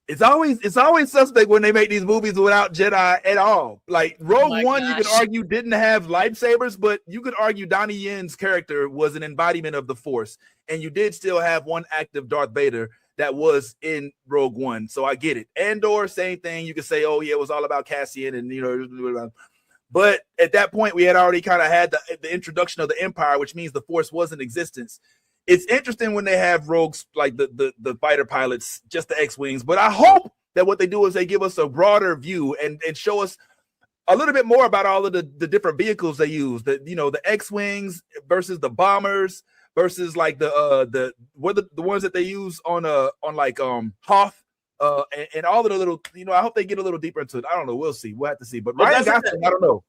it's always suspect when they make these movies without Jedi at all. Like Rogue One, you could argue didn't have lightsabers, but you could argue Donnie Yen's character was an embodiment of the Force, and you did still have one active Darth Vader that was in Rogue One. So I get it. Andor, same thing. You could say, oh yeah, it was all about Cassian, and but at that point we had already kind of had the introduction of the Empire, which means the Force was in existence. It's interesting when they have rogues like the fighter pilots, just the X-Wings, but I hope that what they do is they give us a broader view and show us a little bit more about all of the different vehicles they use. The X-Wings versus the bombers versus like the ones that they use on Hoth and all of the little, I hope they get a little deeper into it. I don't know. We'll see. We'll have to see. But Ryan Gosling, I don't know.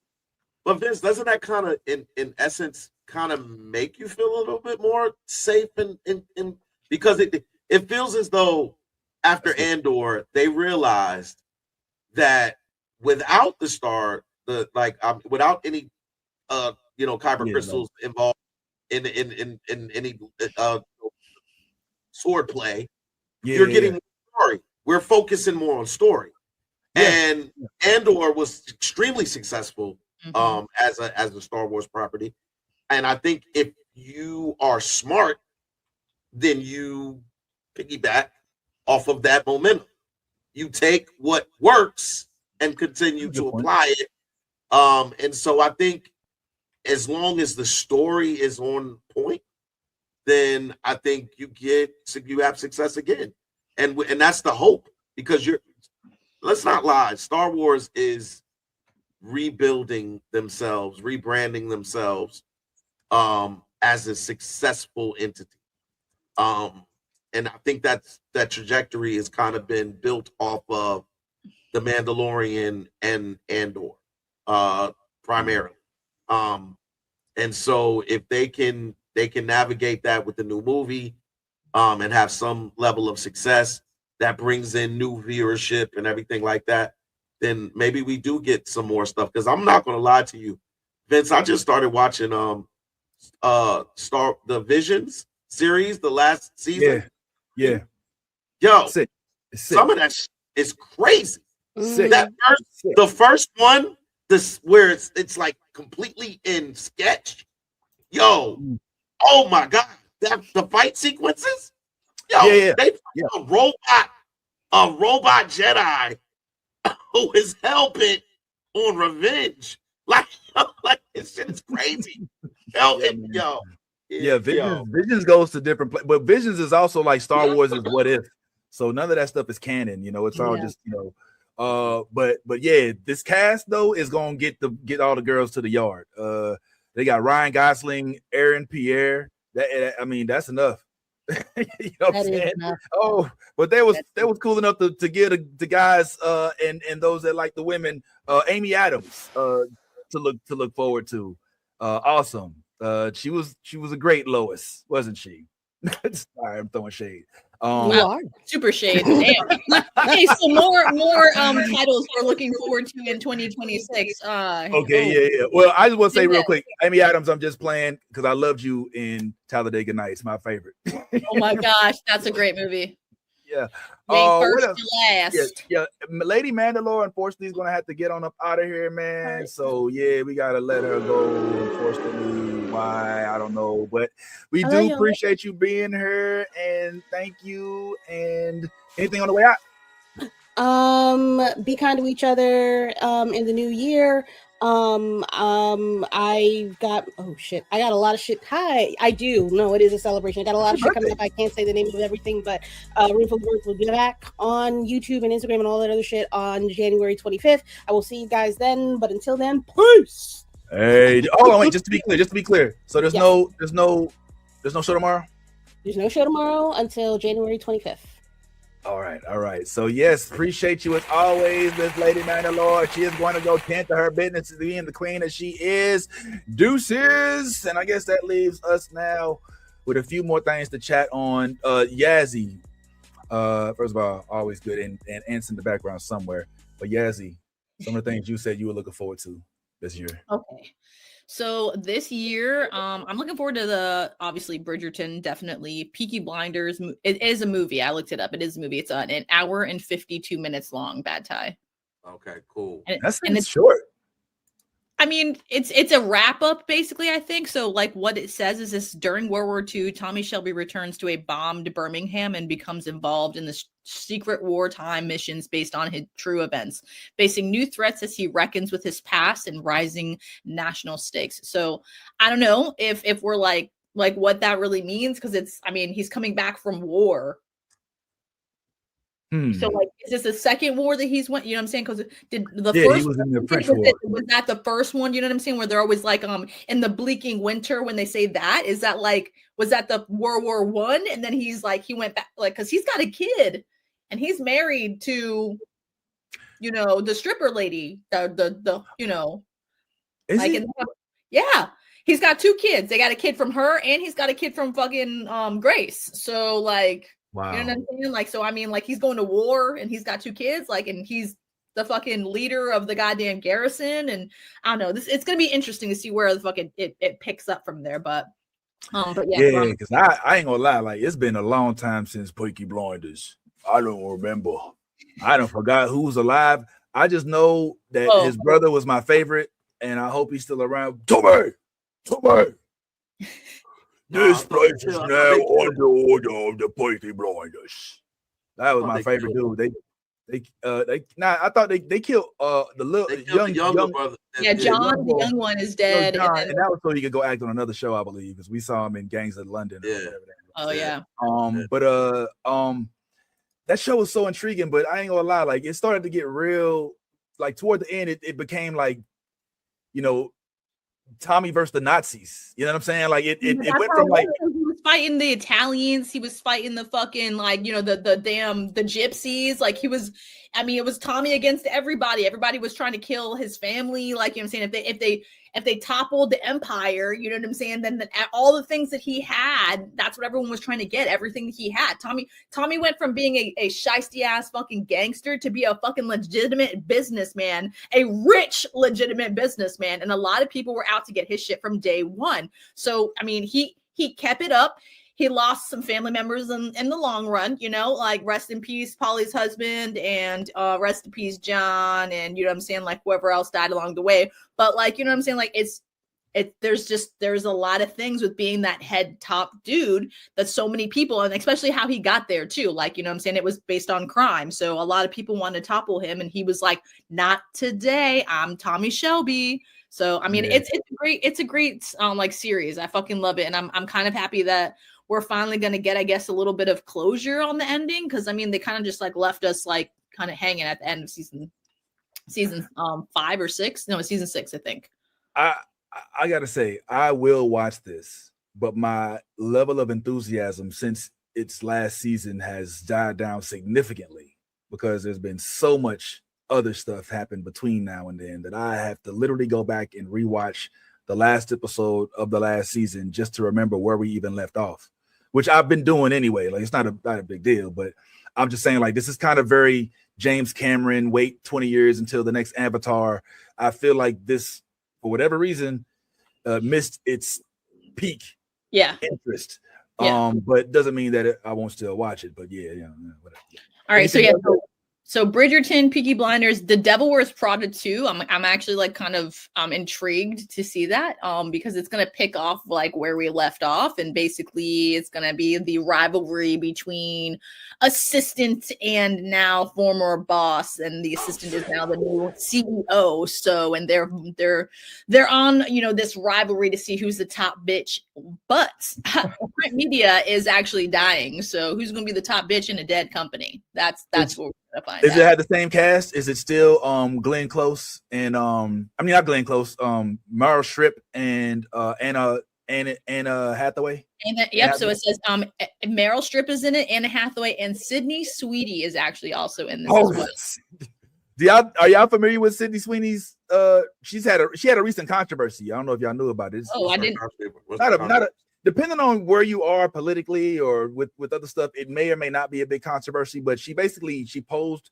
But Vince, doesn't that kind of in essence kind of make you feel a little bit more safe and because it feels as though after Andor they realized that without the star, without any kyber crystals involved in any sword play, you're getting more story. We're focusing more on story. And Andor was extremely successful as a Star Wars property. And I think if you are smart, then you piggyback off of that momentum. You take what works and continue to apply it. And so I think as long as the story is on point, then I think you have success again. And that's the hope, because let's not lie, Star Wars is rebuilding themselves, rebranding themselves as a successful entity. And I think that trajectory has kind of been built off of The Mandalorian and Andor primarily. And so if they can navigate that with the new movie and have some level of success that brings in new viewership and everything like that, then maybe we do get some more stuff. Because I'm not going to lie to you, Vince, I just started watching the Visions series, the last season. Yeah. Yo, it's sick. Some of that is crazy. Sick. The first one, where it's like completely in sketch. Yo, oh my god, the fight sequences. Yo, they a robot Jedi who is hell bent on revenge. Like this shit is crazy. Visions goes to different places, but Visions is also like Star Wars is what if. So none of that stuff is canon, it's all just but yeah, this cast though is gonna get all the girls to the yard. They got Ryan Gosling, Aaron Pierre. That's enough. You know what I'm saying? Oh, but they was cool enough to give the guys and those that like the women, Amy Adams, to look forward to. Awesome. She was a great Lois, wasn't she? Sorry, I'm throwing shade. You are super shade. Damn. Okay, so more titles we're looking forward to in 2026. Okay, yeah. Well, I just want to say real quick, Amy Adams, I'm just playing because I loved you in Talladega Nights, my favorite. Oh my gosh, that's a great movie. Yeah. First to last. Yeah. Lady Mandalore, unfortunately, is gonna have to get on up out of here, man. So yeah, we gotta let her go. Unfortunately, why I don't know, but we do appreciate you being here, and thank you. And anything on the way out? Be kind to each other in the new year. I got I got a lot of shit. I do. No, it is a celebration. I got a lot of shit coming up. I can't say the name of everything, but Room for Words will be back on YouTube and Instagram and all that other shit on January 25th. I will see you guys then, but until then, peace. Hey, wait, just to be clear. So there's no show tomorrow? There's no show tomorrow until January 25th. All right. So yes, appreciate you as always, Miss Lady Mandalore. She is going to go tend to her business, being the queen that she is. Deuces. And I guess that leaves us now with a few more things to chat on. Yazzie, First of all, always good, and ants in the background somewhere. But Yazzie, some of the things you said you were looking forward to this year. Okay. So this year, I'm looking forward to the obviously Bridgerton, definitely. Peaky Blinders. It is a movie. I looked it up. It is a movie. It's an hour and 52 minutes long. Bad tie. Okay, cool. And it's short. I mean, it's a wrap up basically, I think. So like what it says is this: during World War II, Tommy Shelby returns to a bombed Birmingham and becomes involved in the secret wartime missions based on his true events, facing new threats as he reckons with his past and rising national stakes. So I don't know if we're like what that really means, because he's coming back from war. So like, is this the second war that he's went? You know what I'm saying? Because did the first he was in the French War. Was that the first one? You know what I'm saying? Where they're always like in the bleaking winter when they say that, is that like, was that the World War I? And then he's like, he went back like, because he's got a kid and he's married to, the stripper lady. The Is like, he? Yeah. He's got 2 kids. They got a kid from her and he's got a kid from fucking Grace. So like. Wow. You know what I'm saying? Like, so I mean, like, he's going to war and he's got 2 kids, like, and he's the fucking leader of the goddamn garrison. And I don't know, it's gonna be interesting to see where the fucking it picks up from there. But yeah, because I ain't gonna lie, like it's been a long time since Peaky Blinders. I don't remember. I don't forgot who's alive. I just know that his brother was my favorite, and I hope he's still around. Tommy. This place is now under order of the Peaky Blinders. That was my favorite dude. I thought they killed the young brother. Yeah, John, the young one is dead. John, and that was so he could go act on another show, I believe, because we saw him in Gangs of London. Oh yeah. That show was so intriguing, but I ain't gonna lie, like it started to get real. Like toward the end, it became like, Tommy versus the Nazis. You know what I'm saying? Like it went from like he was fighting the Italians, he was fighting the fucking like the gypsies. Like it was Tommy against everybody. Everybody was trying to kill his family. Like, you know what I'm saying? If they toppled the empire, you know what I'm saying? Then all the things that he had, that's what everyone was trying to get. Everything that he had. Tommy went from being a shiesty ass fucking gangster to be a fucking legitimate businessman, a rich legitimate businessman, and a lot of people were out to get his shit from day one. So I mean, he kept it up. He lost some family members in the long run, like rest in peace, Polly's husband, and rest in peace, John, and you know what I'm saying, like whoever else died along the way. But like, you know what I'm saying, like there's a lot of things with being that head top dude that so many people, and especially how he got there too. Like, you know what I'm saying, it was based on crime, so a lot of people wanted to topple him, and he was like, "Not today. I'm Tommy Shelby." So I mean, it's a great like series. I fucking love it, and I'm kind of happy that we're finally going to get, I guess, a little bit of closure on the ending. Cause I mean, they kind of just like left us like kind of hanging at the end of season 5 or 6. No, season 6, I think. I got to say, I will watch this, but my level of enthusiasm since its last season has died down significantly because there's been so much other stuff happen between now and then that I have to literally go back and rewatch the last episode of the last season just to remember where we even left off, which I've been doing anyway. Like, it's not a big deal, but I'm just saying, like, this is kind of very James Cameron, wait 20 years until the next Avatar. I feel like this, for whatever reason, missed its peak interest. But doesn't mean that I won't still watch it, but whatever. All right. So Bridgerton, Peaky Blinders, The Devil Wears Prada 2. I'm actually like kind of intrigued to see that because it's gonna pick off like where we left off, and basically it's gonna be the rivalry between assistant and now former boss, and the assistant is now the new CEO. So and they're on this rivalry to see who's the top bitch, but print media is actually dying. So who's gonna be the top bitch in a dead company? That's what we're gonna find. Does it have the same cast? Is it still Glenn Close and not Glenn Close, Meryl Streep and Anna Hathaway? So it says Meryl Streep is in it, Anna Hathaway, and Sydney Sweeney is actually also in this as well. Are y'all familiar with Sydney Sweeney's? She had a recent controversy. I don't know if y'all knew about it. I didn't. depending on where you are politically or with other stuff, it may or may not be a big controversy. But she posed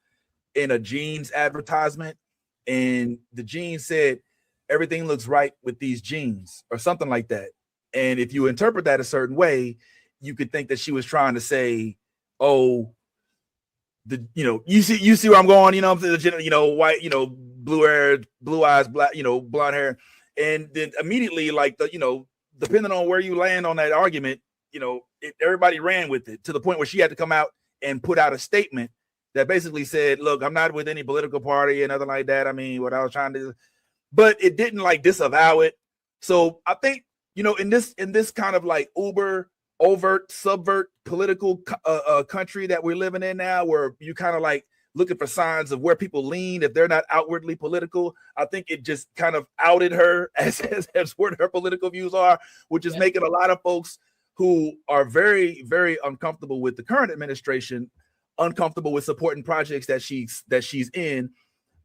in a jeans advertisement, and the jeans said everything looks right with these jeans or something like that. And if you interpret that a certain way, you could think that she was trying to say, oh, you see where I'm going, white, blue hair, blue eyes, black, blonde hair. And then immediately, like depending on where you land on that argument, everybody ran with it to the point where she had to come out and put out a statement that basically said, look, I'm not with any political party and nothing like that. I mean, what I was trying to, but it didn't like disavow it. So I think, in this kind of like uber overt, subvert political country that we're living in now, where you kind of like looking for signs of where people lean if they're not outwardly political, I think it just kind of outed her as where her political views are, which is making a lot of folks who are very, very uncomfortable with the current administration uncomfortable with supporting projects that she's in.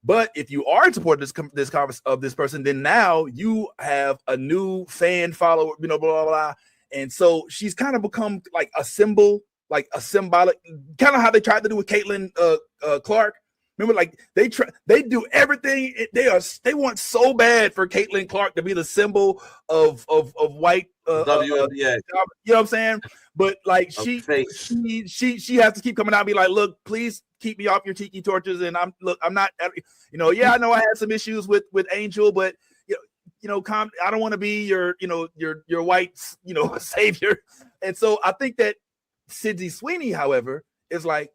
But if you are in support of this person, then now you have a new fan follower, blah, blah, blah. And so she's kind of become like a symbol, like a symbolic, kind of how they tried to do with Caitlin Clark. Remember, like they do everything. They want so bad for Caitlin Clark to be the symbol of white WNBA. You know what I'm saying? But like she has to keep coming out and be like, look, please keep me off your tiki torches. And I'm not, I know I had some issues with Angel, but I don't want to be your white, savior. And so I think that Sydney Sweeney, however, is like,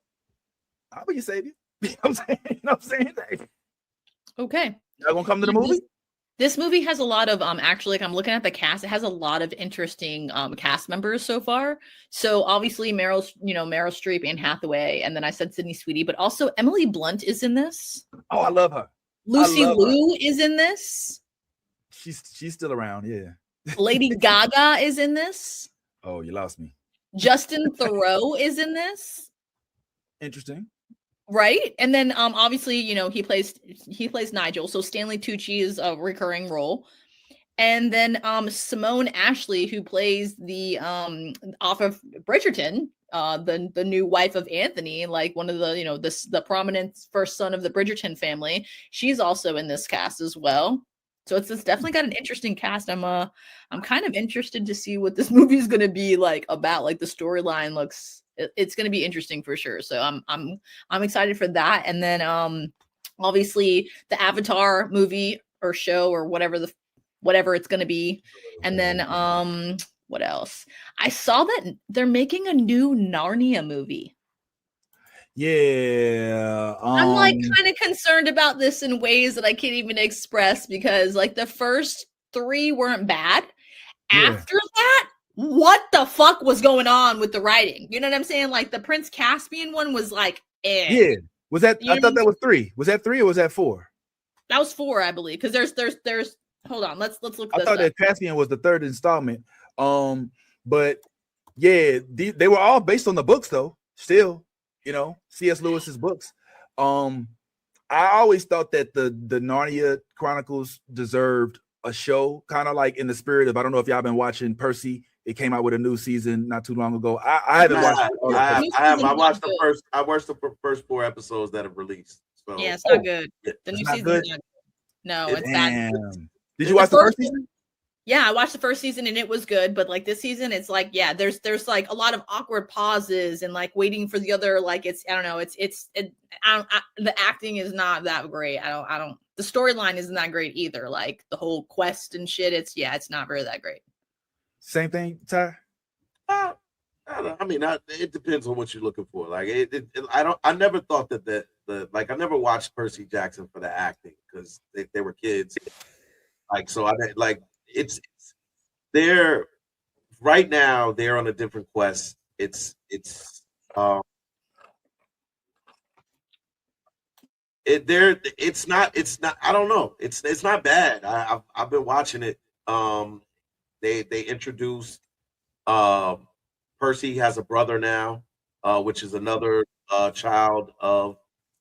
I'll be your savior. You know what I'm saying? Okay. Y'all gonna come to the movie? This movie has a lot of actually, like, I'm looking at the cast. It has a lot of interesting cast members so far. So obviously Meryl Streep, Anne Hathaway, and then I said Sydney Sweeney, but also Emily Blunt is in this. Oh, I love her. Lucy Liu is in this. She's still around, yeah. Lady Gaga is in this. Oh, you lost me. Justin Theroux is in this. Interesting. Right. And then obviously, he plays Nigel. So Stanley Tucci is a recurring role. And then Simone Ashley, who plays the off of Bridgerton, the new wife of Anthony, like one of the, the prominent first son of the Bridgerton family. She's also in this cast as well. So it's definitely got an interesting cast. I'm kind of interested to see what this movie is going to be like about. Like the storyline looks, it's going to be interesting for sure. So I'm excited for that. And then obviously the Avatar movie or show or whatever it's going to be. And then what else? I saw that they're making a new Narnia movie. Yeah. I'm like kind of concerned about this in ways that I can't even express, because like the first 3 weren't bad. Yeah. After that, what the fuck was going on with the writing? You know what I'm saying? Like the Prince Caspian one was like, Yeah. Was that, I thought that was 3. Was that 3 or was that 4? That was 4, I believe. Because there's hold on, let's look. I thought that Caspian was the 3rd installment. But yeah, they were all based on the books though, still. C.S. Lewis's books. I always thought that the Narnia Chronicles deserved a show, kind of like in the spirit of, I don't know if y'all been watching Percy. It came out with a new season not too long ago. I haven't watched it. I watched the first 4 episodes that have released. So. Yeah, it's not good. The new season's not good. No, it's bad. Did you watch the first season? Yeah, I watched the first season and it was good, but like this season, it's like, yeah, there's like a lot of awkward pauses and like waiting for the other, like it's, I don't know, the acting is not that great. The storyline isn't that great either. Like the whole quest and shit, it's not really that great. Same thing, Ty? It depends on what you're looking for. Like I never thought that I never watched Percy Jackson for the acting because they were kids. Like, so they're right now they're on a different quest. It's not I don't know. It's not bad. I've been watching it. They introduced Percy has a brother now, which is another child of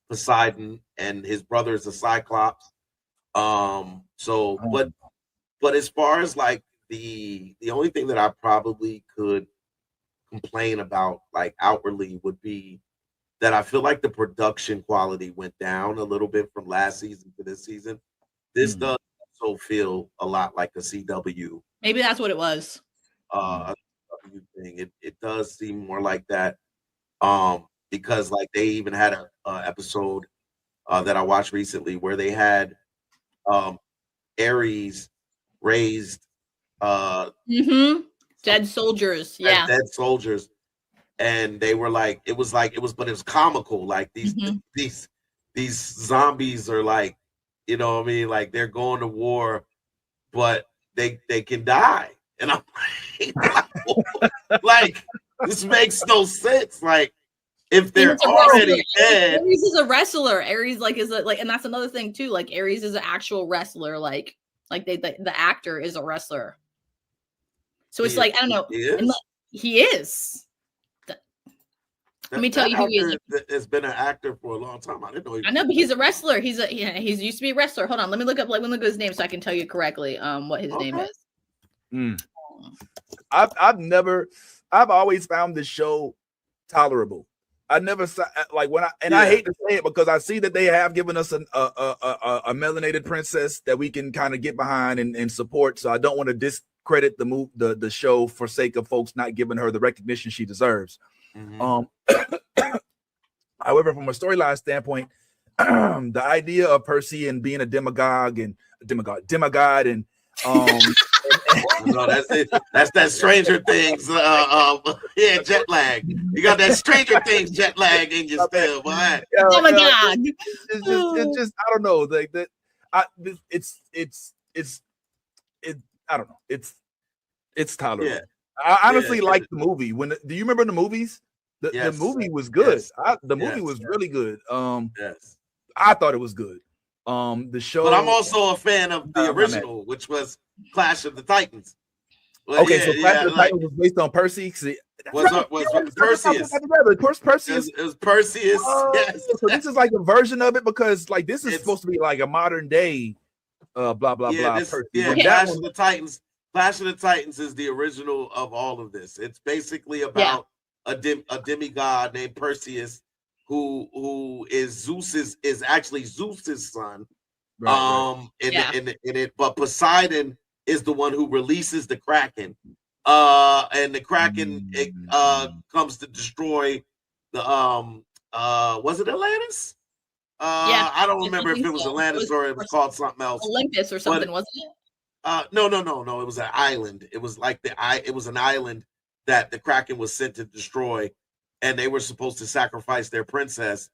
Poseidon, and his brother is a Cyclops. But as far as like the only thing that I probably could complain about, like outwardly, would be that I feel like the production quality went down a little bit from last season to this season. This does also feel a lot like a CW. Maybe that's what it was. A CW thing. It does seem more like that. Because like they even had a episode that I watched recently where they had Ares raised dead soldiers. Yeah. Dead soldiers. And they were like, it was comical. Like these zombies are like, you know what I mean? Like they're going to war, but they can die. And I'm like, this makes no sense. Like, if they're already dead, Ares is a wrestler. Ares is and that's another thing too. Like Ares is an actual wrestler. Like the actor is a wrestler. So it's I don't know. He is. Let me tell you who he is. Has been an actor for a long time. I didn't know. I know, but he's a wrestler. He's used to be a wrestler. Hold on, let me look up his name so I can tell you correctly. What his name is. I've always found this show tolerable. I never like when I hate to say it because I see that they have given us a melanated princess that we can kind of get behind and support. So I don't want to discredit the show for sake of folks not giving her the recognition she deserves. However, from a storyline standpoint, the idea of Percy and being a demigod and no, that's it. That's that Stranger Things. Jet lag. You got that Stranger Things jet lag in your spell, boy. Oh my god! It's just I don't know. Like that. I don't know. It's tolerable. Yeah. I honestly like the movie. Do you remember the movies? The movie was good. The movie was really good. I thought it was good. The show, but I'm also a fan of the original, which was Clash of the Titans. Well, so Clash of the Titans was based on Percy. Was Perseus? Perseus. It was Perseus. Yes. So this is like a version of it because like this is supposed to be like a modern day, blah blah blah. Clash of the Titans. Clash of the Titans is the original of all of this. It's basically about a demigod named Perseus, who is actually Zeus's son. But Poseidon is the one who releases the Kraken. And the Kraken comes to destroy the was it Atlantis? I don't remember if it was Atlantis or it was called something else. Olympus or something, wasn't it? No. It was an island. It was like it was an island that the Kraken was sent to destroy, and they were supposed to sacrifice their princess.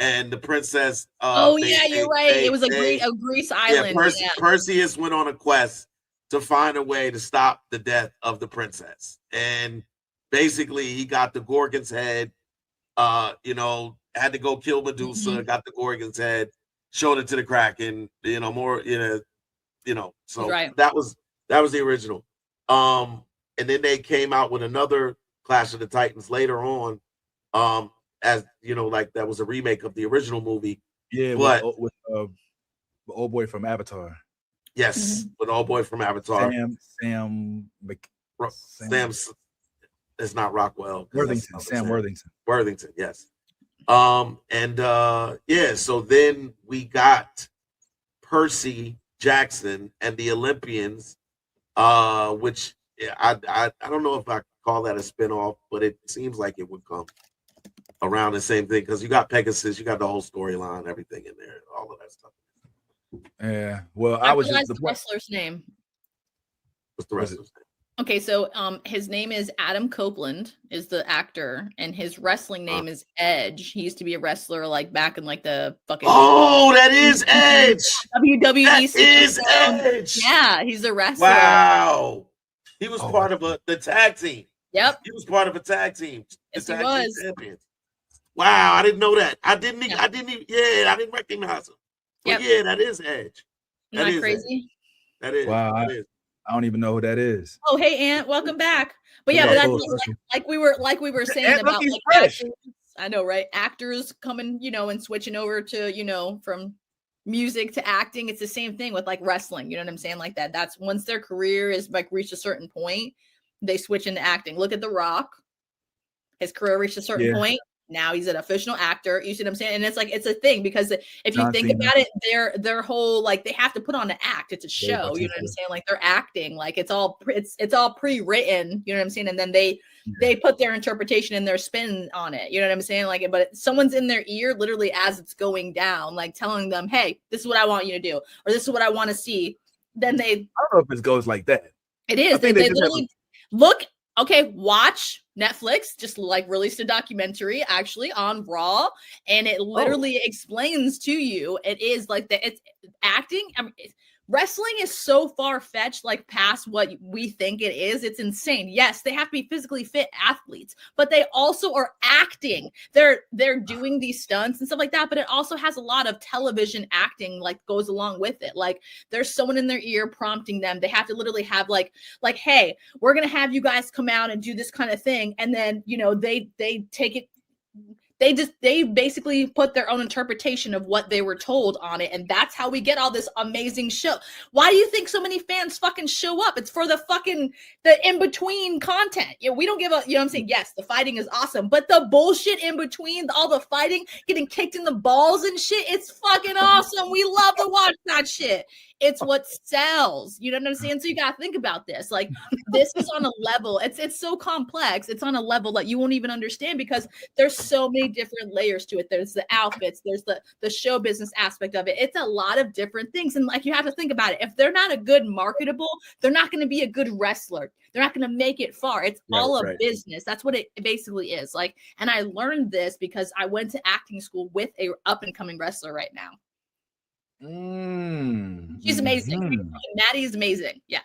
And the princess. You're right. It was a Greece island. Perseus went on a quest to find a way to stop the death of the princess, and basically he got the Gorgon's head. Had to go kill Medusa. Got the Gorgon's head, showed it to the Kraken. So that was the original. And then they came out with another Clash of the Titans later on, as like that was a remake of the original movie. Yeah, but with the old boy from Avatar. Yes, with the old boy from Avatar. Sam. It's not Rockwell. Worthington. Sam Worthington. Worthington. Yes. So then we got Percy Jackson and the Olympians, which I don't know if I call that a spinoff, but it seems like it would come around the same thing because you got Pegasus, you got the whole storyline, everything in there, all of that stuff. Yeah. Well, I was just the wrestler's name. What's the wrestler's name? Okay, so his name is Adam Copeland, is the actor, and his wrestling name is Edge. He used to be a wrestler like back in like the fucking that is Edge. WWE. That is Edge. Yeah, he's a wrestler. Wow. He was part of the tag team. Yep. He was part of a tag team. Yes, he was. Wow, I didn't know that. I didn't recognize him. But that is Edge. Isn't that crazy? That is. Wow. That is. I don't even know who that is. Oh, hey, Aunt, welcome back. But yeah, but that's like we were saying about like actors, I know, right? Actors coming, and switching over to, from music to acting. It's the same thing with like wrestling. You know what I'm saying? Like that. That's once their career is like reached a certain point, they switch into acting. Look at The Rock. His career reached a certain point. Now he's an official actor. You see what I'm saying? And it's like, it's a thing because if you think about it, their whole, like, they have to put on an act. It's a show. You know what I'm saying? Like they're acting, like it's all pre-written, you know what I'm saying? And then they put their interpretation and their spin on it. You know what I'm saying? Like, but someone's in their ear literally as it's going down, like telling them, hey, this is what I want you to do, or this is what I want to see. Then I don't know if it goes like that. It is. They literally look. Okay, watch Netflix just like released a documentary actually on Raw, and it literally explains to you it is like that. It's acting. I mean, wrestling is so far-fetched, like past what we think it is. It's insane. Yes, they have to be physically fit athletes, but they also are acting. They're doing these stunts and stuff like that, but it also has a lot of television acting like goes along with it. Like there's someone in their ear prompting them. They have to literally have like, hey, we're going to have you guys come out and do this kind of thing. And then, you know, they take it. They basically put their own interpretation of what they were told on it. And that's how we get all this amazing show. Why do you think so many fans fucking show up? It's for the in-between content. You know, we don't give a, you know what I'm saying? Yes, the fighting is awesome, but the bullshit in between, all the fighting, getting kicked in the balls and shit, it's fucking awesome. We love to watch that shit. It's what sells. You know what I'm saying? So you got to think about this. Like this is on a level. It's so complex. It's on a level that you won't even understand because there's so many different layers to it. There's the outfits. There's the show business aspect of it. It's a lot of different things. And like, you have to think about it. If they're not a good marketable, they're not going to be a good wrestler. They're not going to make it far. It's all a business. That's what it basically is. Like, and I learned this because I went to acting school with a up and coming wrestler right now. She's amazing. Maddie is amazing. Yeah.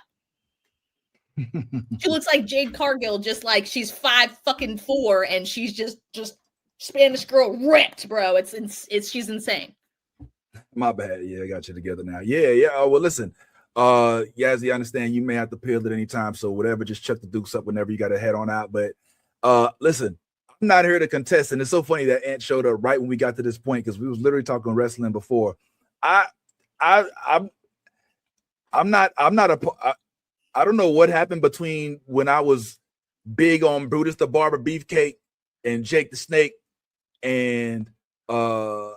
She looks like Jade Cargil, just like she's 5'4" and she's just Spanish girl ripped, bro. She's insane. My bad. Yeah, I got you together now. Yeah. Oh, well, listen, Yazzie, I understand you may have to peel at any time, so whatever, just check the Dukes up whenever you got to head on out. But listen, I'm not here to contest, and it's so funny that Ant showed up right when we got to this point because we was literally talking wrestling before. I don't know what happened between when I was big on Brutus the Barber Beefcake and Jake the Snake and Coco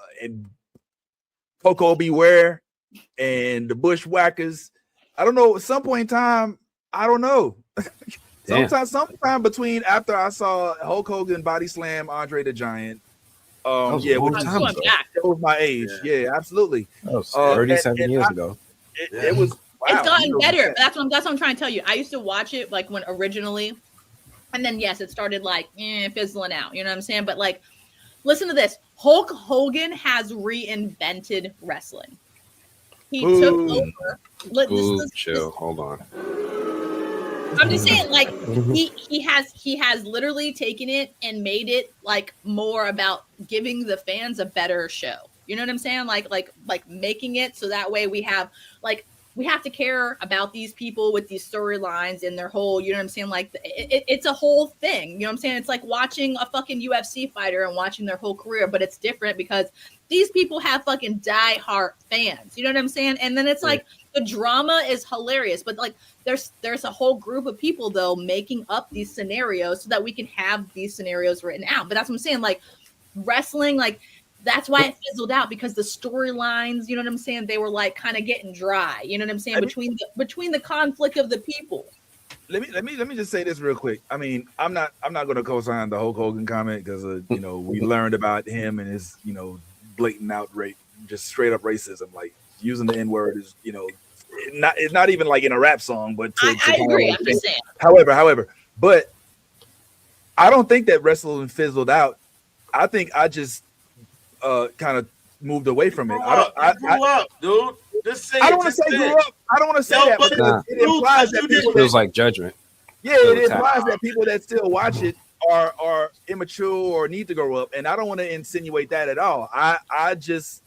Beware and the Bushwhackers. I don't know. At some point in time, I don't know. sometime between after I saw Hulk Hogan body slam Andre the Giant. It was my age. Yeah, absolutely. That was 37 years ago. It was. Wow, it's gotten better. That's what I'm trying to tell you. I used to watch it like when originally, and then yes, it started like fizzling out. You know what I'm saying? But like, listen to this. Hulk Hogan has reinvented wrestling. He took over. Chill. Hold on. I'm just saying, like he has literally taken it and made it like more about giving the fans a better show. You know what I'm saying? Like making it so that way we have to care about these people with these storylines and their whole, you know what I'm saying? Like it's a whole thing. You know what I'm saying? It's like watching a fucking UFC fighter and watching their whole career, but it's different because these people have fucking diehard fans. You know what I'm saying? And then it's like the drama is hilarious, but like there's a whole group of people though making up these scenarios so that we can have these scenarios written out. But that's what I'm saying. Like wrestling, like that's why it fizzled out because the storylines, you know what I'm saying? They were like kind of getting dry. You know what I'm saying? Between the conflict of the people. Let me just say this real quick. I mean, I'm not going to co-sign the Hulk Hogan comment because you know we learned about him and his blatant outrage, just straight up racism. Like using the N-word is it's not even like in a rap song, but I agree. I'm just saying. However, but I don't think that wrestling fizzled out. I think I just kind of moved away from it. I grew up, dude. I don't want to say grew up. I don't want to say that because it implies that people feels like judgment. Yeah, it implies that people that still watch it are immature or need to grow up, and I don't want to insinuate that at all. I just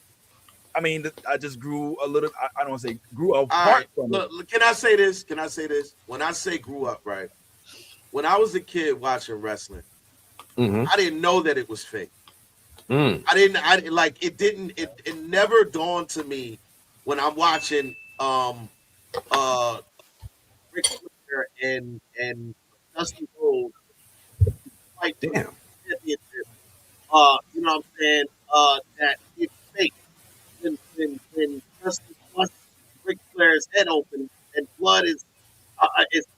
grew a little. I don't want to say grew apart from it. Look, can I say this? When I say grew up, right? When I was a kid watching wrestling, I didn't know that it was fake. It never dawned to me when I'm watching Ric Flair and Dusty Rhodes fight for the championship. You know what I'm saying? That it's fake when Dusty busts Ric Flair's head open and blood is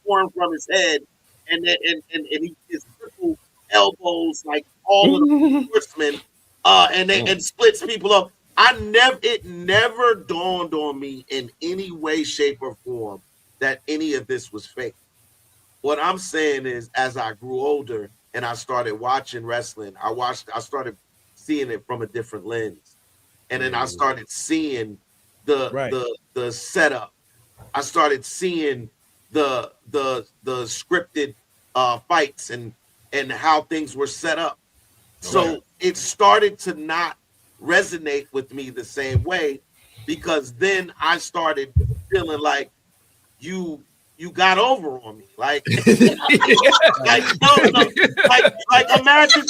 pouring from his head, and he his triple elbows like all of the horsemen, and splits people up. It never dawned on me in any way, shape, or form that any of this was fake. What I'm saying is, as I grew older and I started watching wrestling, I started seeing it from a different lens, and then I started seeing the setup. I started seeing the scripted fights and how things were set up. So it started to not resonate with me the same way, because then I started feeling like you got over on me. Like imagine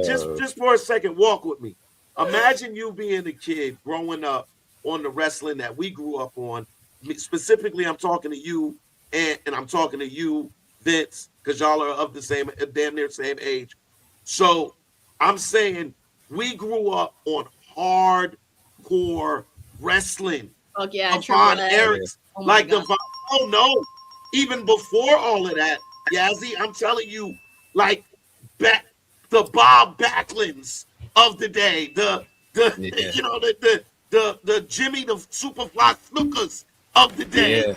just for a second, walk with me. Imagine you being a kid growing up on the wrestling that we grew up on. Specifically, I'm talking to you and I'm talking to you, Vince, because y'all are of the same, damn near same age. So I'm saying we grew up on hardcore wrestling. Oh yeah, Von Erichs, even before all of that, Yazzie, I'm telling you, like the Bob Backlunds of the day, the Jimmy the Superfly Snookers of the day,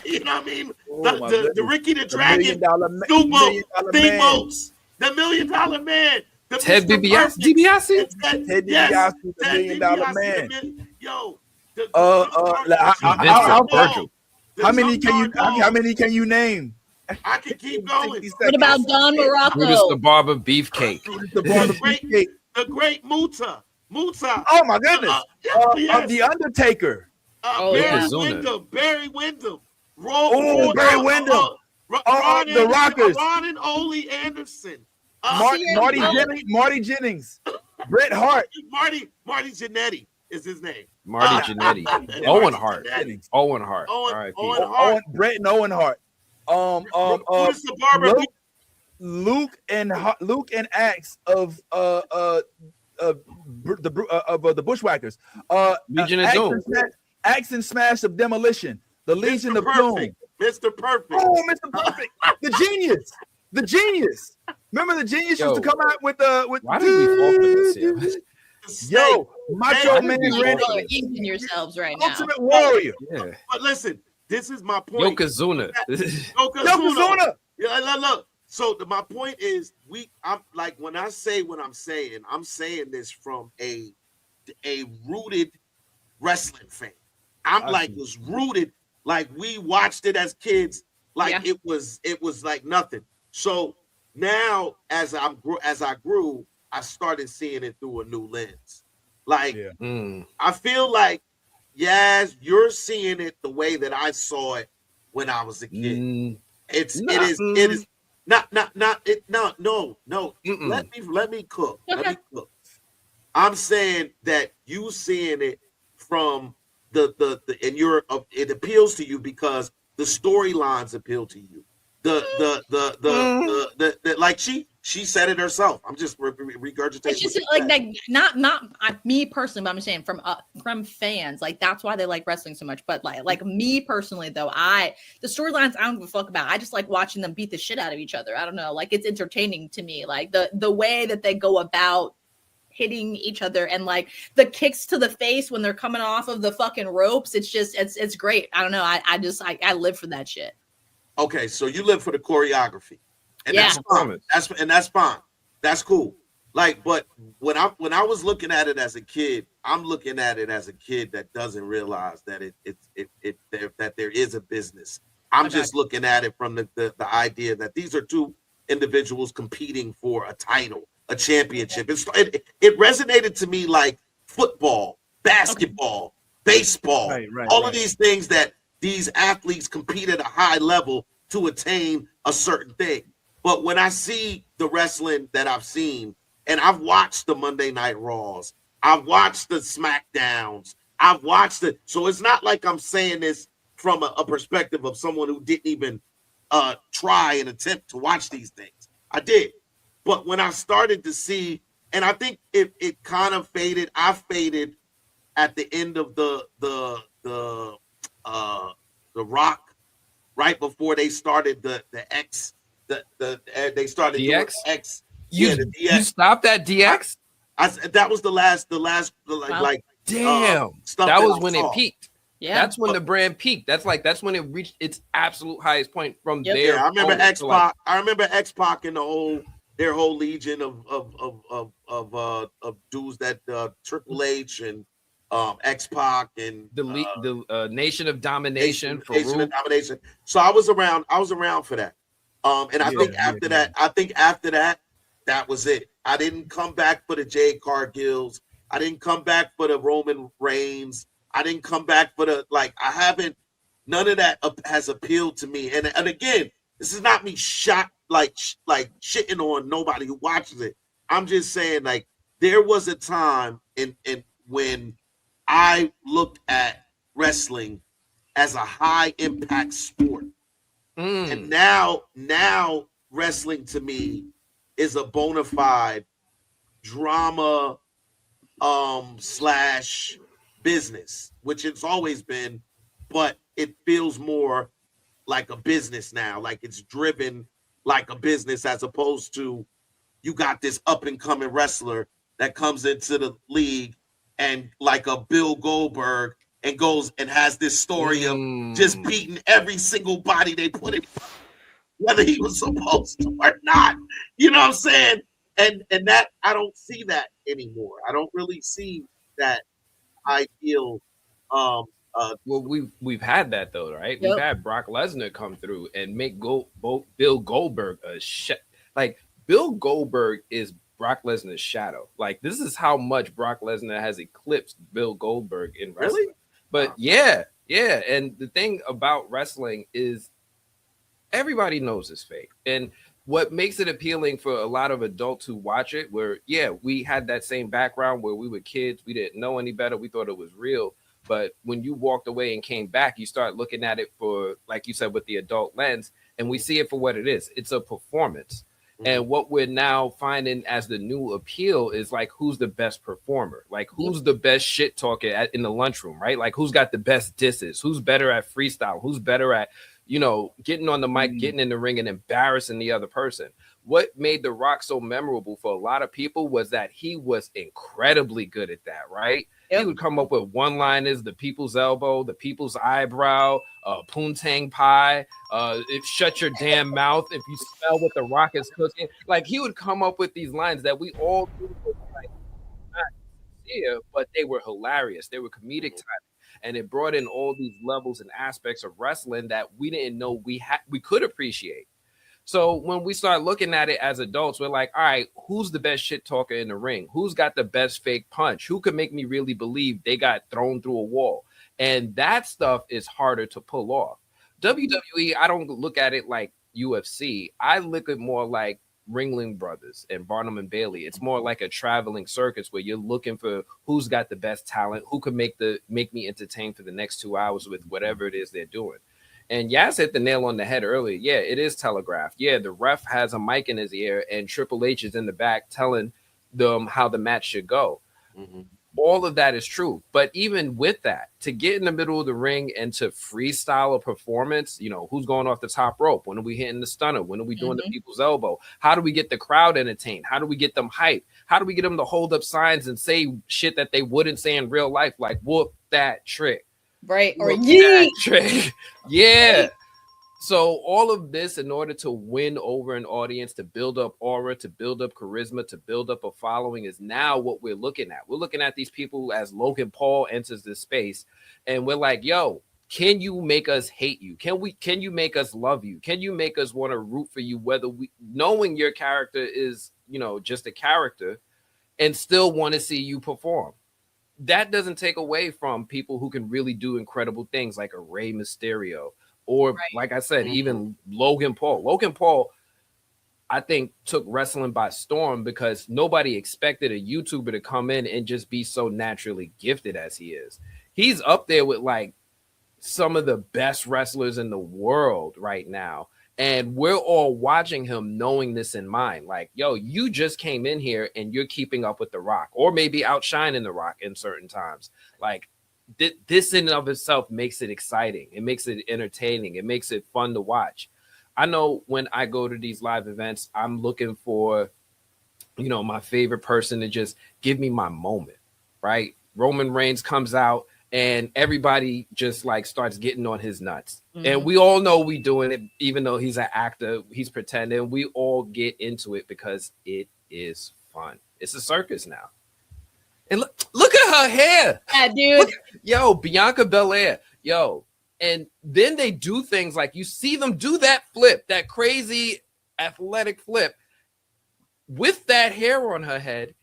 you know what I mean? The Ricky the Dragon, Steamboats, the $1 Million Man, the Ted DiBiase, Ted DiBiase, the $1 Million Man. How many can you name? I can keep going. What about Don Morocco? Brutus the Barber Beefcake. The great Muta. Oh my goodness. The Undertaker. Barry Windham. Barry Windham. The Rockers. Ron and Ole Anderson. Marty Jennings. Bret Hart. Marty Jannetty is his name. Marty Jannetty. Owen Hart. Owen Hart. Bret and Owen Hart. Luke and Axe of the Bushwhackers. Legion of Doom. Axe and Smash of Demolition. The Legion of Doom. Mr. Perfect. Oh, Mr. Perfect. The Genius. Remember the Genius used to come out with why did we fall for this here? Yo, Macho Man Randy. Eating yourselves right now. Ultimate Warrior. Yeah. But listen, this is my point. Yokozuna. Yeah, look. So my point is, I'm like, when I say what I'm saying this from a rooted wrestling fan. Was rooted, like we watched it as kids, like it was like nothing. So now as I grew, I started seeing it through a new lens. Like I feel like, yes, you're seeing it the way that I saw it when I was a kid. It is not. No. Let me cook. I'm saying that you seeing it from it appeals to you because the storylines appeal to you. Like she said it herself. I'm just regurgitating. It's just like not me personally, but I'm saying from fans. Like that's why they like wrestling so much. But like me personally, though, the storylines I don't give a fuck about. I just like watching them beat the shit out of each other. I don't know. Like it's entertaining to me. Like the way that they go about hitting each other and like the kicks to the face when they're coming off of the fucking ropes. It's just it's great. I don't know. I live for that shit. Okay, so you live for the choreography, and that's fine. That's fine. That's cool. Like, but when I was looking at it as a kid, I'm looking at it as a kid that doesn't realize that that there is a business. I'm just looking at it from the idea that these are two individuals competing for a title, a championship. It resonated to me like football, basketball, baseball, all of these things that these athletes compete at a high level to attain a certain thing. But when I see the wrestling that I've seen, And I've watched the Monday Night Raws. I've watched the SmackDowns. I've watched it. So it's not like I'm saying this from a perspective of someone who didn't even try and attempt to watch these things. I did. But when I started to see, and I think it kind of faded. I faded at the end of the Rock, right before they started the X, they started DX? doing X. The DX. You stopped at DX? That was the last wow. like damn. Stuff that was when it peaked. Yeah, that's when the brand peaked. That's when it reached its absolute highest point from there. Yeah, I remember X-Pac. I remember X-Pac and their whole legion of dudes that Triple H and X-Pac and the Nation of Domination. Nation of Domination. So I was around for that. And I think after that, that was it. I didn't come back for the Jade Cargils. I didn't come back for the Roman Reigns. I didn't come back for none of that has appealed to me. And again, this is not me shitting on nobody who watches it. I'm just saying, like, there was a time in when I looked at wrestling as a high impact sport. And now wrestling to me is a bona fide drama / business, which it's always been, but it feels more like a business now, like it's driven like a business, as opposed to you got this up and coming wrestler that comes into the league and like a Bill Goldberg and goes and has this story of just beating every single body they put in, whether he was supposed to or not. You know what I'm saying? And that I don't see that anymore. I don't really see that ideal. Well, we've had that though, right? Yep. We've had Brock Lesnar come through and make Bill Goldberg a shit. Like, Bill Goldberg is Brock Lesnar's shadow. Like, this is how much Brock Lesnar has eclipsed Bill Goldberg in wrestling. Really? But yeah. And the thing about wrestling is everybody knows it's fake. And what makes it appealing for a lot of adults who watch it, where, we had that same background where we were kids. We didn't know any better. We thought it was real. But when you walked away and came back, you start looking at it for, like you said, with the adult lens, and we see it for what it is. It's a performance. And what we're now finding as the new appeal is, like, who's the best performer? Like, who's the best shit talker in the lunchroom, right? Like, who's got the best disses? Who's better at freestyle? Who's better at, getting on the mic, getting in the ring and embarrassing the other person? What made The Rock so memorable for a lot of people was that he was incredibly good at that, right? Yep. He would come up with one-liners, the people's elbow, the people's eyebrow, poontang pie, shut your damn mouth if you smell what The Rock is cooking. Like, he would come up with these lines that we all knew were, like, not sincere, but they were hilarious. They were comedic timing, and it brought in all these levels and aspects of wrestling that we didn't know we could appreciate. So when we start looking at it as adults, we're like, all right, who's the best shit talker in the ring? Who's got the best fake punch? Who could make me really believe they got thrown through a wall? And that stuff is harder to pull off. WWE, I don't look at it like UFC. I look at more like Ringling Brothers and Barnum and Bailey. It's more like a traveling circus where you're looking for who's got the best talent, who can make me entertained for the next 2 hours with whatever it is they're doing. And Yas hit the nail on the head earlier. Yeah, it is telegraphed. Yeah, the ref has a mic in his ear and Triple H is in the back telling them how the match should go. Mm-hmm. All of that is true. But even with that, to get in the middle of the ring and to freestyle a performance, who's going off the top rope? When are we hitting the stunner? When are we doing the people's elbow? How do we get the crowd entertained? How do we get them hyped? How do we get them to hold up signs and say shit that they wouldn't say in real life, like whoop that trick? Right. Or yeet. Trick. Yeah. Right. So all of this in order to win over an audience, to build up aura, to build up charisma, to build up a following is now what we're looking at. We're looking at these people as Logan Paul enters this space and we're like, yo, can you make us hate you? Can you make us love you? Can you make us want to root for you, whether we knowing your character is, just a character and still want to see you perform? That doesn't take away from people who can really do incredible things like a Rey Mysterio or, like I said, even Logan Paul. Logan Paul, I think took wrestling by storm because nobody expected a YouTuber to come in and just be so naturally gifted as he is. He's up there with like some of the best wrestlers in the world right now. And we're all watching him knowing this in mind. Like, yo, you just came in here and you're keeping up with The Rock or maybe outshining The Rock in certain times. Like this in and of itself makes it exciting. It makes it entertaining. It makes it fun to watch. I know when I go to these live events, I'm looking for, you know, my favorite person to just give me my moment, right? Roman Reigns comes out and everybody just like starts getting on his nuts. And we all know we doing it, even though he's an actor, he's pretending. We all get into it because it is fun. It's a circus now. And look at her hair. Yeah, dude. Yo, Bianca Belair. Yo. And then they do things like you see them do that flip, that crazy athletic flip with that hair on her head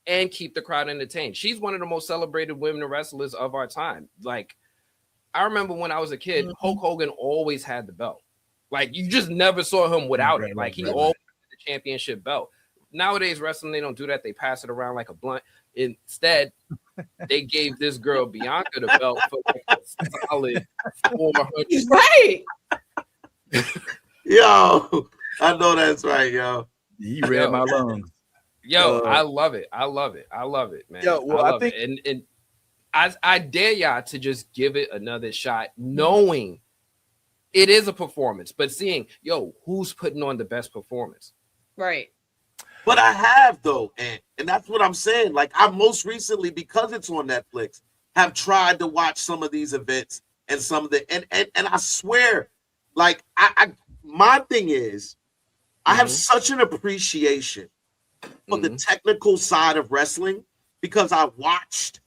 and keep the crowd entertained. She's one of the most celebrated women wrestlers of our time. Like, I remember when I was a kid, Hulk Hogan always had the belt. Like, you just never saw him without it. Like, he always had the championship belt. Nowadays, wrestling, they don't do that. They pass it around like a blunt. Instead, they gave this girl Bianca the belt for like a solid 400. He's right. Yo, I know that's right, yo. He read my lungs. Yo, I love it. I love it. I love it, man. Yo, well, I think it. And I dare y'all to just give it another shot, knowing it is a performance, but seeing, yo, who's putting on the best performance? Right. But I have though, and that's what I'm saying. Like I most recently, because it's on Netflix, have tried to watch some of these events and some of the and I swear, like my thing is, I have such an appreciation for the technical side of wrestling because I watched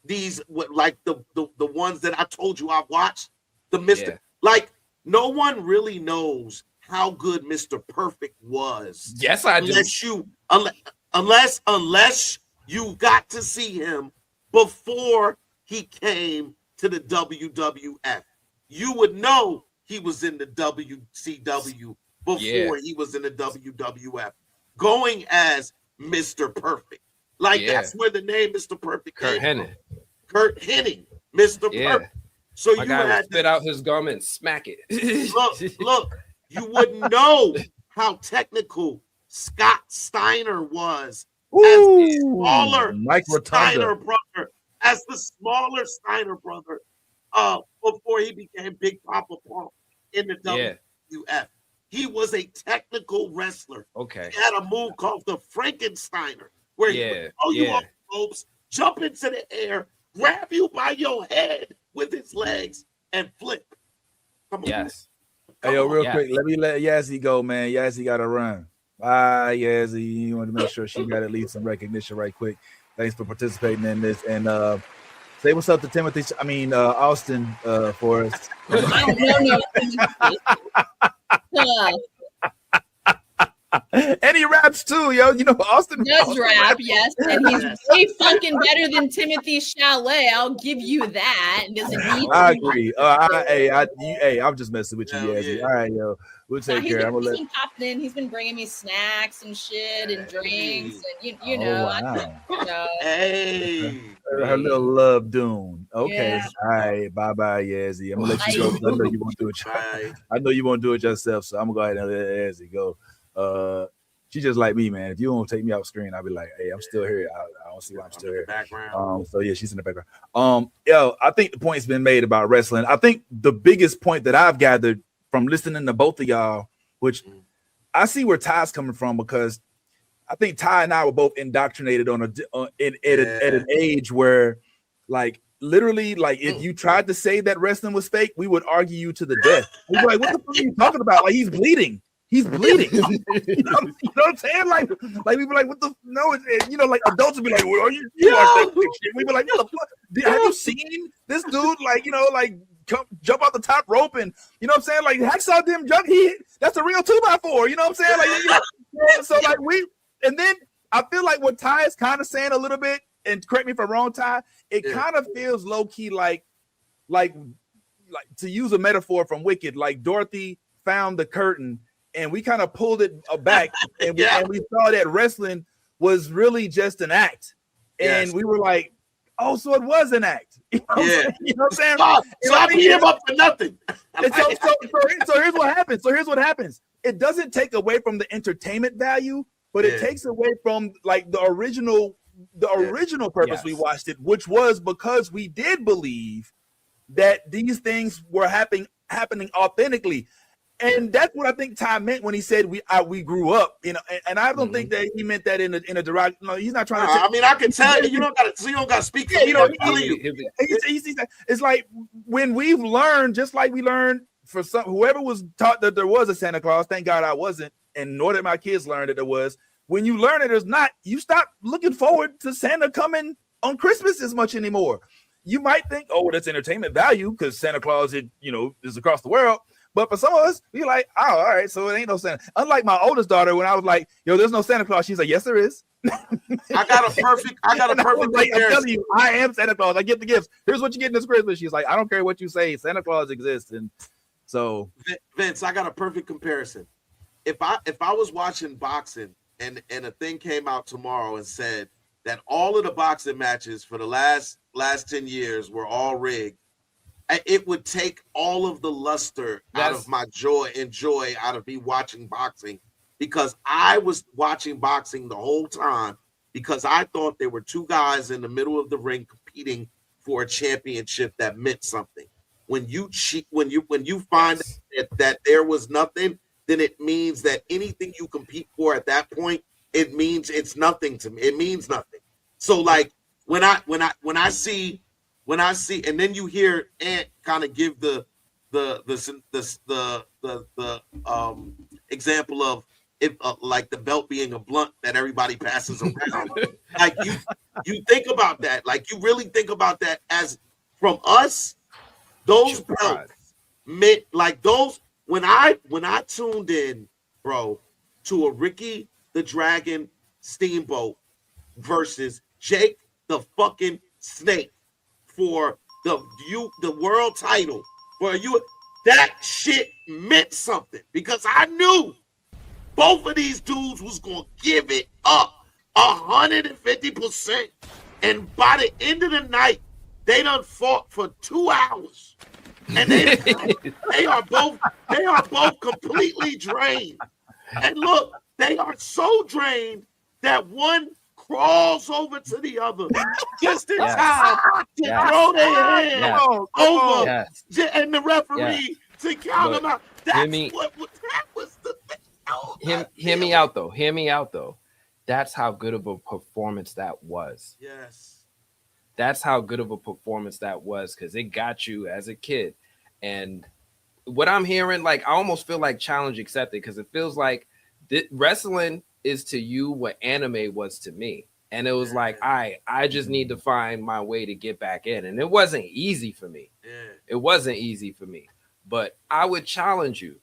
these like the ones that I told you I've watched. The Mr. Like no one really knows how good Mr. Perfect was. Yes, I do. Unless you got to see him before he came to the WWF. You would know he was in the WCW before he was in the WWF. Going as Mr. Perfect. Like that's where the name Mr. Perfect Kurt Hennig. Kurt Hennig, Mr. Perfect. So you had to spit out his gum and smack it. Look. You wouldn't know how technical Scott Steiner was as the smaller Steiner brother, before he became Big Papa Pump in the WWF. He was a technical wrestler. Okay. He had a move called the Frankensteiner, where he would throw you off the ropes, jump into the air, grab you by your head with his legs, and flip. Come on. Yes. Hey, yo, real quick, let me let Yazzie go, man. Yazzie got to run. Bye, Yazzie. You want to make sure she got at least some recognition right quick. Thanks for participating in this. And say what's up to Austin for us. And he raps too, yo. You know, Austin does rap, yes, and he's way fucking better than Timothy Chalamet. I'll give you that. I agree. I'm just messing with you, Yazzie. All right, yo, we'll take care. He's been popping in. He's been bringing me snacks and shit and drinks, and you know. Wow. Hey, her little love dune. Okay, all right, bye, Yazzie. I'm gonna let you go. I know you won't do it. I know you won't do it yourself, so I'm gonna go ahead and let Yazzie go. She's just like me, man. If you don't take me off screen, I'll be like, hey, I'm still here. I don't see why I'm still here. So yeah, she's in the background. I think the point's been made about wrestling. I think the biggest point that I've gathered from listening to both of y'all, which I see where Ty's coming from, because I think Ty and I were both indoctrinated at an age where, like, literally, like, if you tried to say that wrestling was fake, we would argue you to the death. We'd be like, what the fuck are you talking about? Like, he's bleeding. He's bleeding. You know what I'm saying? Like we be like, what the like adults would be like, well, are you watch that shit? We be like, what the fuck? Have you seen this dude? Come jump off the top rope and you know what I'm saying? Like Hacksaw didn't jump. That's a real 2x4. You know what I'm saying? So and then I feel like what Ty is kind of saying a little bit, and correct me if I'm wrong, Ty. It kind of feels low key like to use a metaphor from Wicked, like Dorothy found the curtain and we kind of pulled it back, and we saw that wrestling was really just an act, and we were like, oh, so it was an act. You know what I'm saying? Stop beating him up for nothing. And so here's what happens. Here's what happens. It doesn't take away from the entertainment value, but it takes away from like the original purpose we watched it, which was because we did believe that these things were happening authentically. And that's what I think Ty meant when he said we grew up, you know. And I don't think that he meant that in a derogatory. No, he's not trying to. I mean, I can tell you. You don't got to speak. Yeah, you know, it's like when we've learned, just like we learned for whoever was taught that there was a Santa Claus. Thank God I wasn't, and nor did my kids learn that there was. When you learn that there's not, you stop looking forward to Santa coming on Christmas as much anymore. You might think, oh, that's entertainment value because Santa Claus, is across the world. But for some of us, we're like, oh, all right, so it ain't no Santa. Unlike my oldest daughter, when I was like, yo, there's no Santa Claus, she's like, yes, there is. I got a perfect like, I'm telling you, I am Santa Claus. I get the gifts. Here's what you get this Christmas. She's like, I don't care what you say, Santa Claus exists. And so Vince, I got a perfect comparison. If I was watching boxing and a thing came out tomorrow and said that all of the boxing matches for the last 10 years were all rigged, it would take all of the luster out of my joy out of me watching boxing, because I was watching boxing the whole time because I thought there were two guys in the middle of the ring competing for a championship that meant something. When you find that there was nothing, then it means that anything you compete for at that point, it means it's nothing to me. It means nothing. So like when I see, and then you hear Ant kind of give the example of if like the belt being a blunt that everybody passes around. Like you think about that. Like you really think about that as from us, those belts meant like those when I tuned in, bro, to a Ricky the Dragon Steamboat versus Jake the fucking Snake for the world title for you, that shit meant something because I knew both of these dudes was gonna give it up 150%, and by the end of the night they done fought for 2 hours, and they are both completely drained. And look, they are so drained that one crawls over to the other just in time to throw their hand over, and the referee to count them out. That was the thing. Oh, hear me out though. That's how good of a performance that was. Yes. That's how good of a performance that was, because it got you as a kid. And what I'm hearing, like, I almost feel like challenge accepted, because it feels like wrestling is to you what anime was to me. And it was like, I just need to find my way to get back in. And it wasn't easy for me. It wasn't easy for me. But I would challenge you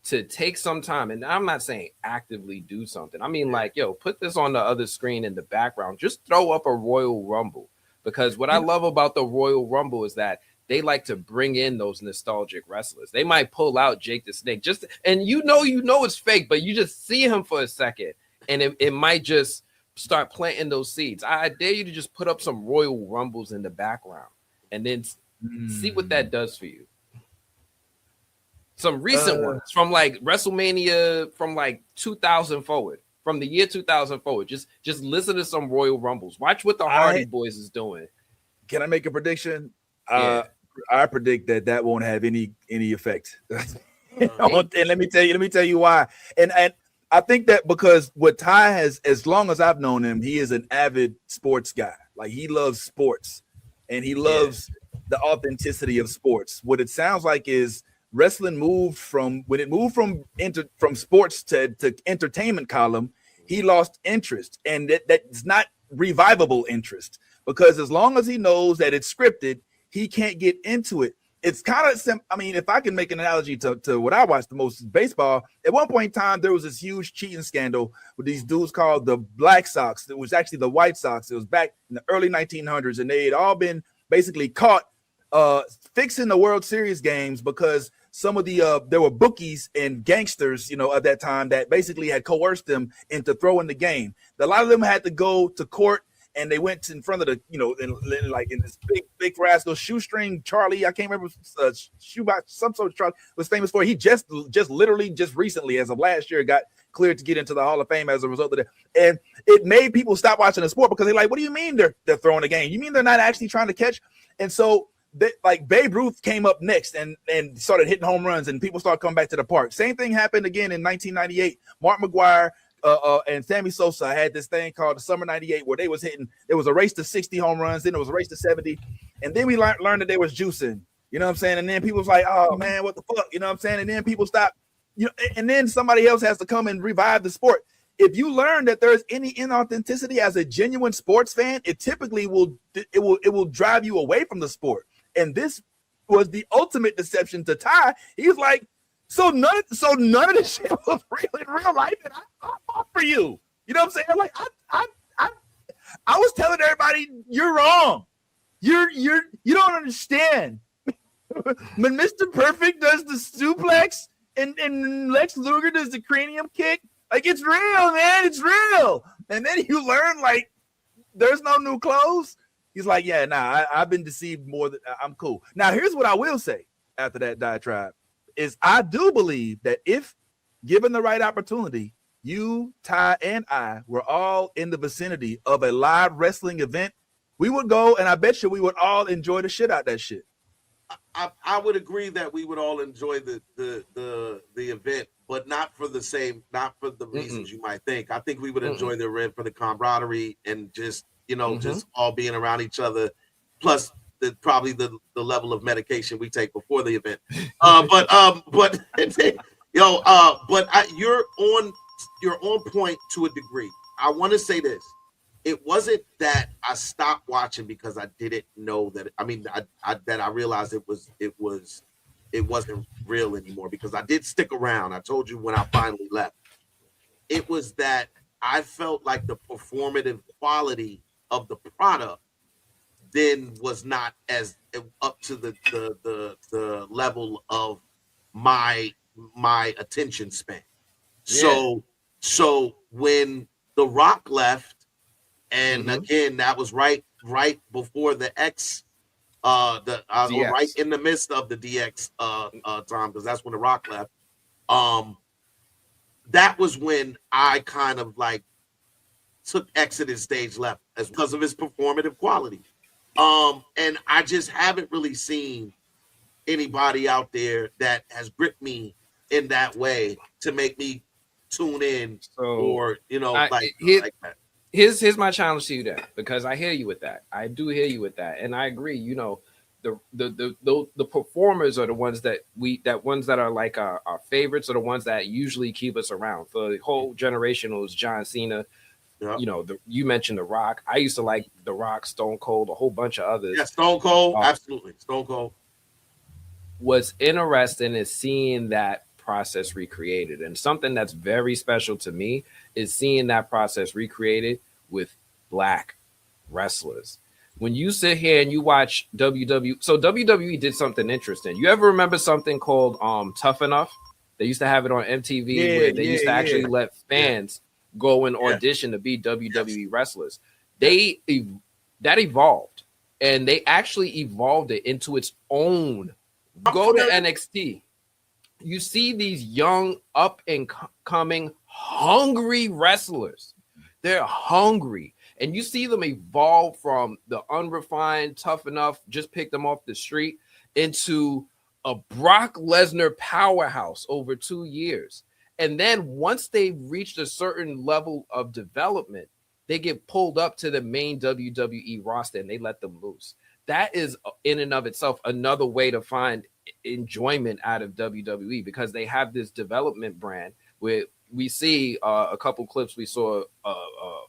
to take some time. And I'm not saying actively do something. I mean, like, yo, put this on the other screen in the background. Just throw up a Royal Rumble. Because what I love about the Royal Rumble is that they like to bring in those nostalgic wrestlers. They might pull out Jake the Snake, and you know it's fake, but you just see him for a second, and it might just start planting those seeds. I dare you to just put up some Royal Rumbles in the background, and then see what that does for you. Some recent ones from like WrestleMania from like 2000 forward, from the year 2000 forward. Just listen to some Royal Rumbles. Watch what the Hardy Boys is doing. Can I make a prediction? I predict that won't have any effect. And let me tell you why. And I think that because what Ty has, as long as I've known him, he is an avid sports guy. Like, he loves sports and he loves the authenticity of sports. What it sounds like is wrestling moved from sports to entertainment column. He lost interest, and that's not revivable interest, because as long as he knows that it's scripted, he can't get into it. It's kind of I mean, if I can make an analogy to what I watched the most, baseball. At one point in time, there was this huge cheating scandal with these dudes called the Black Sox. It was actually the White Sox. It was back in the early 1900s, and they had all been basically caught fixing the World Series games because some of the there were bookies and gangsters, you know, at that time that basically had coerced them into throwing the game. A lot of them had to go to court, and they went in front of the, you know, in this big rascal shoestring Charlie. I can't remember shoebox, some sort of Charlie was famous for. He just literally recently, as of last year, got cleared to get into the Hall of Fame as a result of that. And it made people stop watching the sport because they're like, what do you mean they're throwing the game? You mean they're not actually trying to catch? And so like Babe Ruth came up next and started hitting home runs, and people started coming back to the park. Same thing happened again in 1998. Mark McGwire and Sammy Sosa had this thing called the Summer 98 where they was hitting. There was a race to 60 home runs, then there was a race to 70, and then we learned that they was juicing. You know what I'm saying? And then people was like, oh man, what the fuck? You know what I'm saying? And then people stopped. You know, and then somebody else has to come and revive the sport. If you learn that there's any inauthenticity as a genuine sports fan, it typically will drive you away from the sport. And this was the ultimate deception to Ty. He's like, so none of this shit was real in real life, and I fought for you. You know what I'm saying? Like I was telling everybody, you're wrong. You don't understand. When Mr. Perfect does the suplex and Lex Luger does the cranium kick, like, it's real, man. It's real. And then you learn, like, there's no new clothes. He's like, yeah, nah, I've been deceived more than I'm cool. Now, here's what I will say after that diatribe is I do believe that if given the right opportunity, you, Ty, and I were all in the vicinity of a live wrestling event, we would go, and I bet you we would all enjoy the shit out that shit. I would agree that we would all enjoy the event, but not for the reasons you might think. I think we would enjoy the event for the camaraderie and just, you know, just all being around each other, plus probably the level of medication we take before the event. You're on point to a degree. I want to say this. It wasn't that I stopped watching because I didn't know that. I mean, I realized it wasn't real anymore, because I did stick around. I told you when I finally left. It was that I felt like the performative quality of the product then was not as up to the level of my attention span. Yeah. So when The Rock left, and again, that was right before the X, right in the midst of the DX time, because that's when The Rock left. That was when I kind of like took exited stage left as because of his performative quality. And I just haven't really seen anybody out there that has gripped me in that way to make me tune in, or like that. Here's my challenge to you then, because I hear you with that. I do hear you with that, and I agree. You know, the performers are the ones that are like our favorites, are the ones that usually keep us around. For the whole generation, it was John Cena. Yep. You know, you mentioned The Rock. I used to like The Rock, Stone Cold, a whole bunch of others. Yeah, Stone Cold, absolutely. Stone Cold. What's interesting is seeing that process recreated, and something that's very special to me is seeing that process recreated with Black wrestlers. When you sit here and you watch WWE, so WWE did something interesting. You ever remember something called Tough Enough? They used to have it on MTV, where they used to actually let fans go and audition to be WWE wrestlers. That evolved, and they actually evolved it into its own. Go to NXT. You see these young, up and coming, hungry wrestlers. They're hungry. And you see them evolve from the unrefined, Tough Enough, just pick them off the street, into a Brock Lesnar powerhouse over 2 years. And then once they reached a certain level of development, they get pulled up to the main WWE roster and they let them loose. That is, in and of itself, another way to find enjoyment out of WWE, because they have this development brand where we see a couple clips. We saw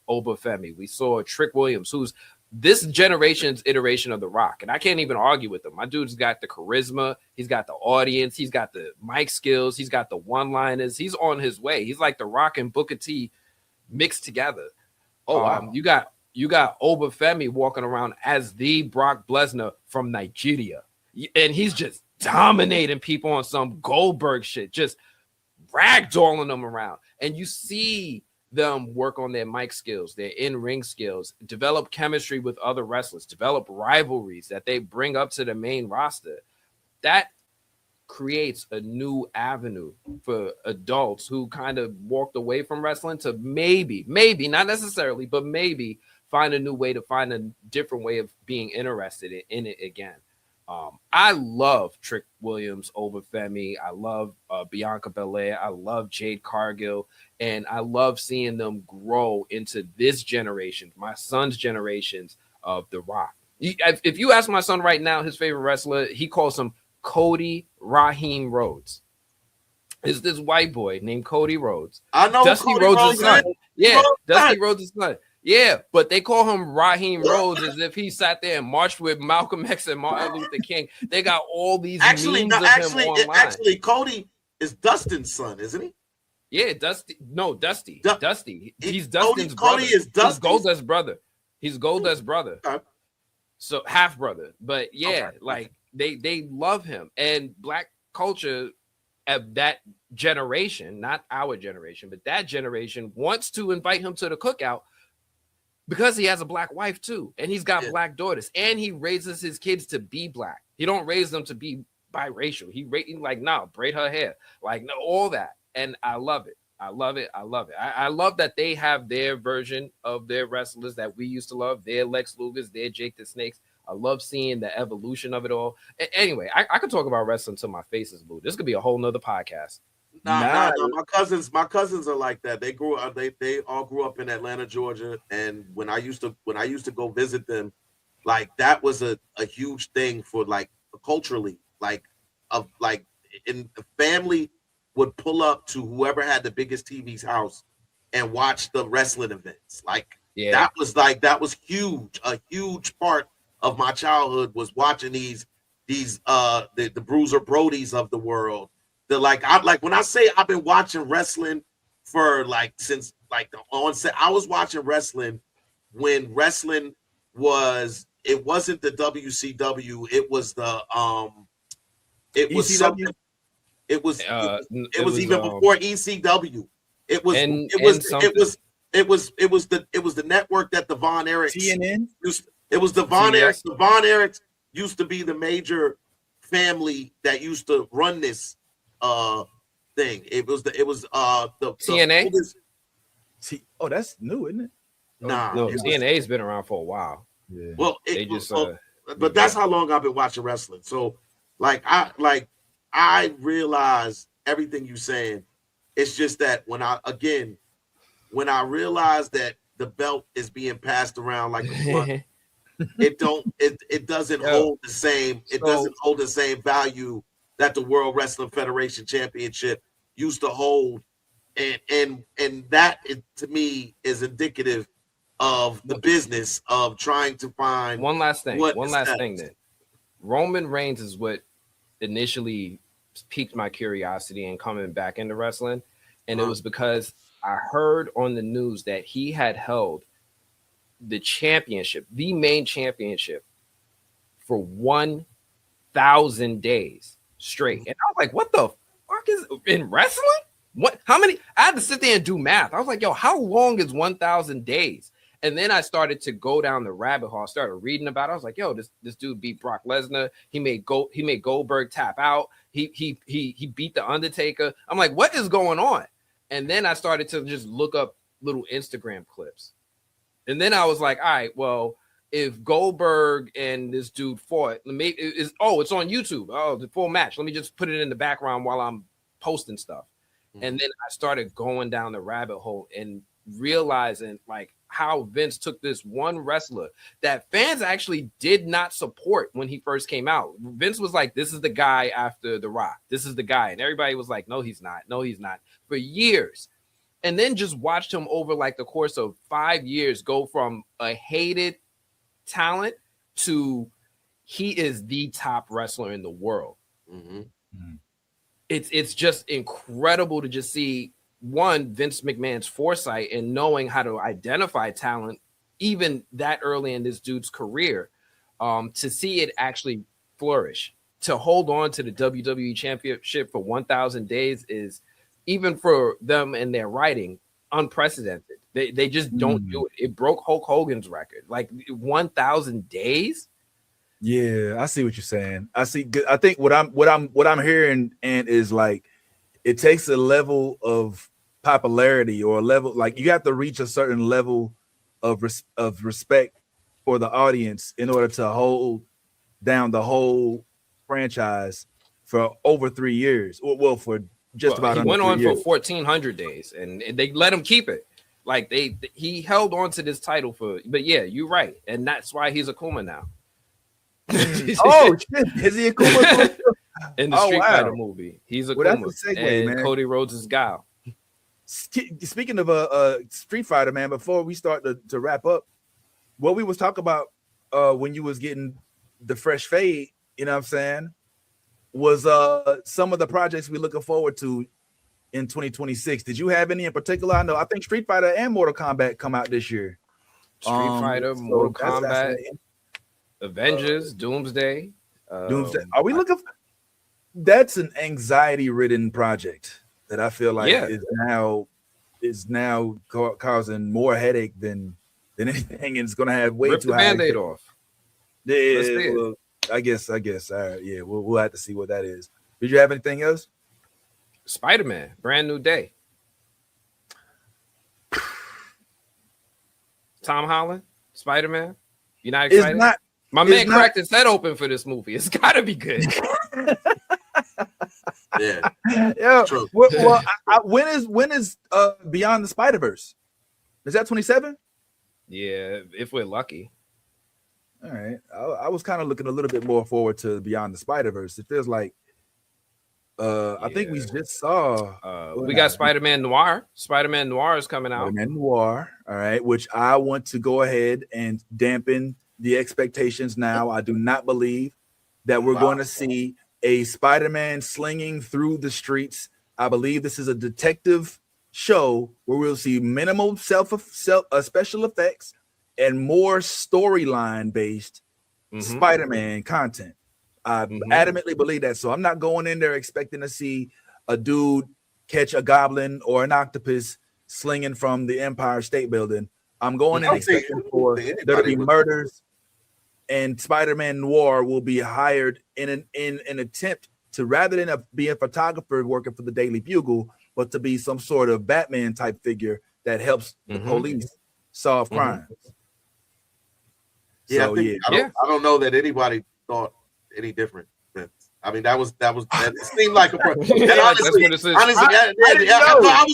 Obafemi. We saw Trick Williams, who's this generation's iteration of The Rock. And I can't even argue with him. My dude's got the charisma. He's got the audience. He's got the mic skills. He's got the one-liners. He's on his way. He's like The Rock and Booker T mixed together. You got Obafemi walking around as the Brock Lesnar from Nigeria. And he's just dominating people on some Goldberg shit, just ragdolling them around. And you see them work on their mic skills, their in-ring skills, develop chemistry with other wrestlers, develop rivalries that they bring up to the main roster. That creates a new avenue for adults who kind of walked away from wrestling to maybe, not necessarily, but maybe find a new way, to find a different way of being interested in it again. I love Trick Williams over Femi. I love Bianca Belair. I love Jade Cargil. And I love seeing them grow into this generation, my son's generations of The Rock. If you ask my son right now, his favorite wrestler, he calls him Cody Raheem Rhodes. Is this white boy named Cody Rhodes? I know Dusty Rhodes' son. Yeah, Dusty Rhodes' son. Yeah, but they call him Raheem Rhodes as if he sat there and marched with Malcolm X and Martin Luther King. They got all these memes of him online. Actually, Cody is Dustin's son, isn't he? Yeah, Dusty. No, Dusty. Dusty. He's Dustin's brother. Cody is Dustin's? He's Goldust's brother. He's Goldust's brother. Okay. So half brother. But yeah, okay. Like they love him. And Black culture of that generation, not our generation, but that generation wants to invite him to the cookout because he has a Black wife too, and he's got Black daughters, and he raises his kids to be Black. He don't raise them to be biracial. He like, no, braid her hair, like, no, all that. And I love it. I love it. I love it. I love that they have their version of their wrestlers that we used to love, their Lex Luger's, their Jake the Snakes. I love seeing the evolution of it all. Anyway, I could talk about wrestling till my face is blue. This could be a whole nother podcast. Nah. My cousins are like that. They grew up. They all grew up in Atlanta, Georgia. And when I used to go visit them, like that was a huge thing for like culturally, in the family would pull up to whoever had the biggest TV's house and watch the wrestling events. Like that was huge. A huge part of my childhood was watching the Bruiser Brodies of the world. When I say I've been watching wrestling for since the onset, I was watching wrestling when wrestling it wasn't the WCW, it was the it was something. It was even before ECW. It was the network that the Von Erichs TNN. It was the Von Erichs. The Von Erichs used to be the major family that used to run this thing. It was the TNA. That's new, isn't it? Nah, no, TNA's been around for a while. Yeah. Well, but that's how long I've been watching wrestling. So, I realize everything you're saying. It's just that when I realize that the belt is being passed around like a blunt, it doesn't hold the same. It doesn't hold the same value that the World Wrestling Federation Championship used to hold, and that to me is indicative of the business of trying to find one last thing. Then Roman Reigns is what initially piqued my curiosity in coming back into wrestling, and it was because I heard on the news that he had held the championship, the main championship, for 1,000 days straight. And I was like, what the fuck is in wrestling? What? How many? I had to sit there and do math. I was like, yo, how long is 1,000 days? And then I started to go down the rabbit hole. I started reading about it. I was like, yo, this dude beat Brock Lesnar. He made Goldberg tap out. He beat the Undertaker. I'm like, what is going on? And then I started to just look up little Instagram clips. And then I was like, all right, well, if Goldberg and this dude fought, it's on YouTube. Oh, the full match. Let me just put it in the background while I'm posting stuff. Mm-hmm. And then I started going down the rabbit hole and realizing like how Vince took this one wrestler that fans actually did not support when he first came out. Vince was like, this is the guy after The Rock. This is the guy. And everybody was like, no, he's not. No, he's not. For years. And then just watched him over like the course of 5 years go from a hated talent to he is the top wrestler in the world. Mm-hmm. Mm-hmm. It's just incredible to just see one, Vince McMahon's foresight and knowing how to identify talent even that early in this dude's career, to see it actually flourish. to hold on to the WWE Championship for 1,000 days is, even for them and their writing, unprecedented. They just don't do it. It broke Hulk Hogan's record. Like 1,000 days. Yeah, I see what you're saying. I think what I'm hearing and is like, it takes a level of popularity or a level, like you have to reach a certain level of respect for the audience in order to hold down the whole franchise for over 3 years. Well, for just about he went on years. for 1,400 days, and they let him keep it. Like he held on to this title for. But yeah, you're right, and that's why he's Akuma now. Oh shit! Is he Akuma in the Street Fighter movie? He's Akuma. Well, that's a segue, and man. Cody Rhodes is Guile. Speaking of Street Fighter, man, before we start to wrap up, what we was talking about when you was getting the fresh fade, you know what I'm saying, was some of the projects we're looking forward to in 2026. Did you have any in particular? I think Street Fighter and Mortal Kombat come out this year. Street Fighter, Mortal Kombat, Avengers, Doomsday. Doomsday. Are we looking for? That's an anxiety-ridden project that I feel like is now causing more headache than anything, and it's going to have way Rip too the high. Band-Aid off. Yeah, well, I guess. All right, yeah, we'll have to see what that is. Did you have anything else? Spider-Man, Brand New Day. Tom Holland, Spider-Man. You're not excited? My man cracked his head open for this movie. It's got to be good. Yeah. True. Well, when is Beyond the Spider-Verse? Is that 27? Yeah, if we're lucky. All right. I was kind of looking a little bit more forward to Beyond the Spider-Verse. It feels like I think we just saw we got Spider-Man Noir. Spider-Man Noir is coming out. Spider-Man Noir, all right, which I want to go ahead and dampen the expectations now. I do not believe that we're going to see a Spider-Man slinging through the streets. I believe this is a detective show where we'll see minimal special effects and more storyline based Spider-Man content. I adamantly believe that. So I'm not going in there expecting to see a dude catch a goblin or an octopus slinging from the Empire State Building. I'm going in expecting for there to be murders, and Spider-Man Noir will be hired in an attempt to, rather than be a photographer working for the Daily Bugle, but to be some sort of Batman type figure that helps the police solve crimes. Yeah, so, I don't know that anybody thought any different. I mean, that it seemed like a and honestly, I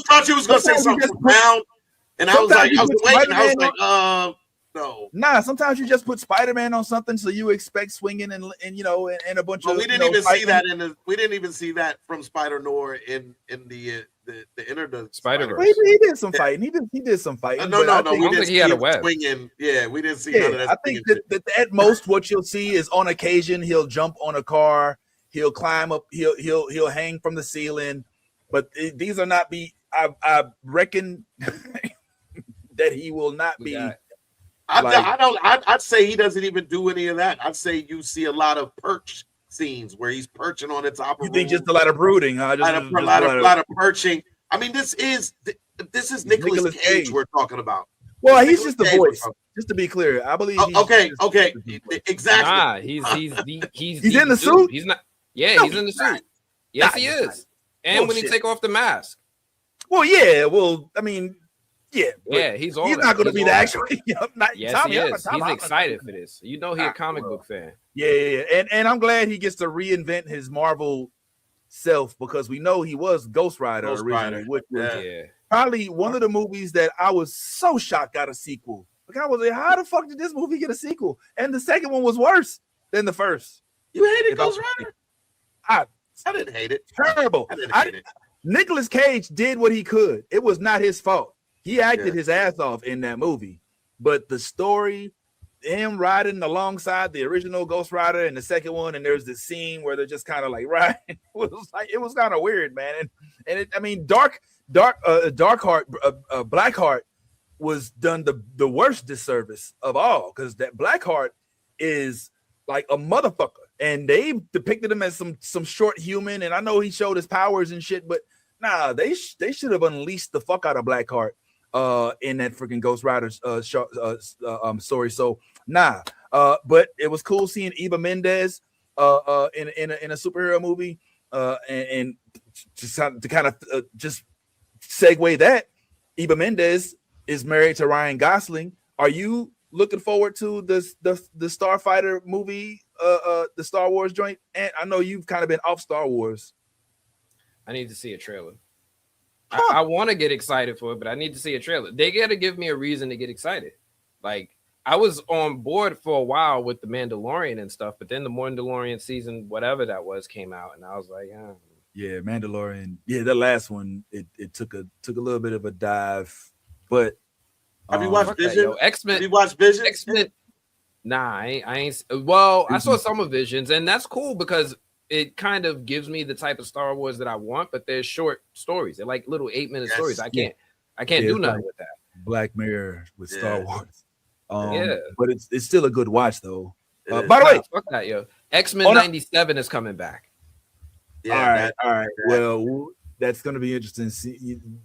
thought you was gonna say something profound, and I was like, no. Nah, sometimes you just put Spider-Man on something, so you expect swinging and a bunch of. We didn't even see that we didn't even see that from Spider-Noir in the Enter the Spider-Verse. He did some fighting. He did some fighting. No. We didn't see him swinging. Yeah, we didn't see none of that. I think that at most what you'll see is on occasion he'll jump on a car, he'll climb up, he'll hang from the ceiling, but these are not be. I reckon that he will not be. I'd say he doesn't even do any of that. I'd say you see a lot of perch scenes where he's perching on the top of. You think just a lot of brooding, huh? A lot of perching. I mean, this is Nicolas Cage we're talking about. Well, he's just the voice. Just to be clear, I believe. Okay, exactly. Nah, he's in the suit. He's not. Yeah, he's in the suit. Yes, he is. And when he take off the mask. Well, yeah. Well, I mean. Yeah, he's not going to be the actual. Yes, he is. He's excited for this. You know, he's a comic book fan. Yeah. And I'm glad he gets to reinvent his Marvel self, because we know he was Ghost Rider originally, which was probably one of the movies that I was so shocked got a sequel. Like, I was like, how the fuck did this movie get a sequel? And the second one was worse than the first. You hated Ghost Rider? I didn't hate it. Terrible. I didn't hate it. Nicolas Cage did what he could. It was not his fault. He acted his ass off in that movie, but the story, him riding alongside the original Ghost Rider and the second one, and there's this scene where they're just kind of like riding. It was kind of weird, man. And I mean, Blackheart was done the worst disservice of all, because that Blackheart is like a motherfucker. and they depicted him as some short human. And I know he showed his powers and shit, but nah, they should have unleashed the fuck out of Blackheart in that freaking Ghost Rider story. So nah, but it was cool seeing Eva Mendes in a superhero movie, and just to kind of just segue that Eva Mendes is married to Ryan Gosling. Are you looking forward to the Starfighter movie, the Star Wars joint? And I know you've kind of been off Star Wars. I need to see a trailer. I want to get excited for it, but I need to see a trailer. They got to give me a reason to get excited. Like, I was on board for a while with the Mandalorian and stuff, but then the Mandalorian season, whatever that was, came out, and I was like, yeah, Mandalorian. Yeah, the last one, it took a little bit of a dive, but have you watched Vision? X-Men. Have you watched Vision? X-Men. Nah, I ain't. Well, I saw some of Visions, and that's cool because it kind of gives me the type of Star Wars that I want, but they're short stories. They're like little 8-minute stories. I can't do nothing with that. Black Mirror with Star Wars. Yeah, but it's still a good watch though. By the way, fuck that, yo. X-Men 97 is coming back. Yeah, all right. Well, that's going to be interesting,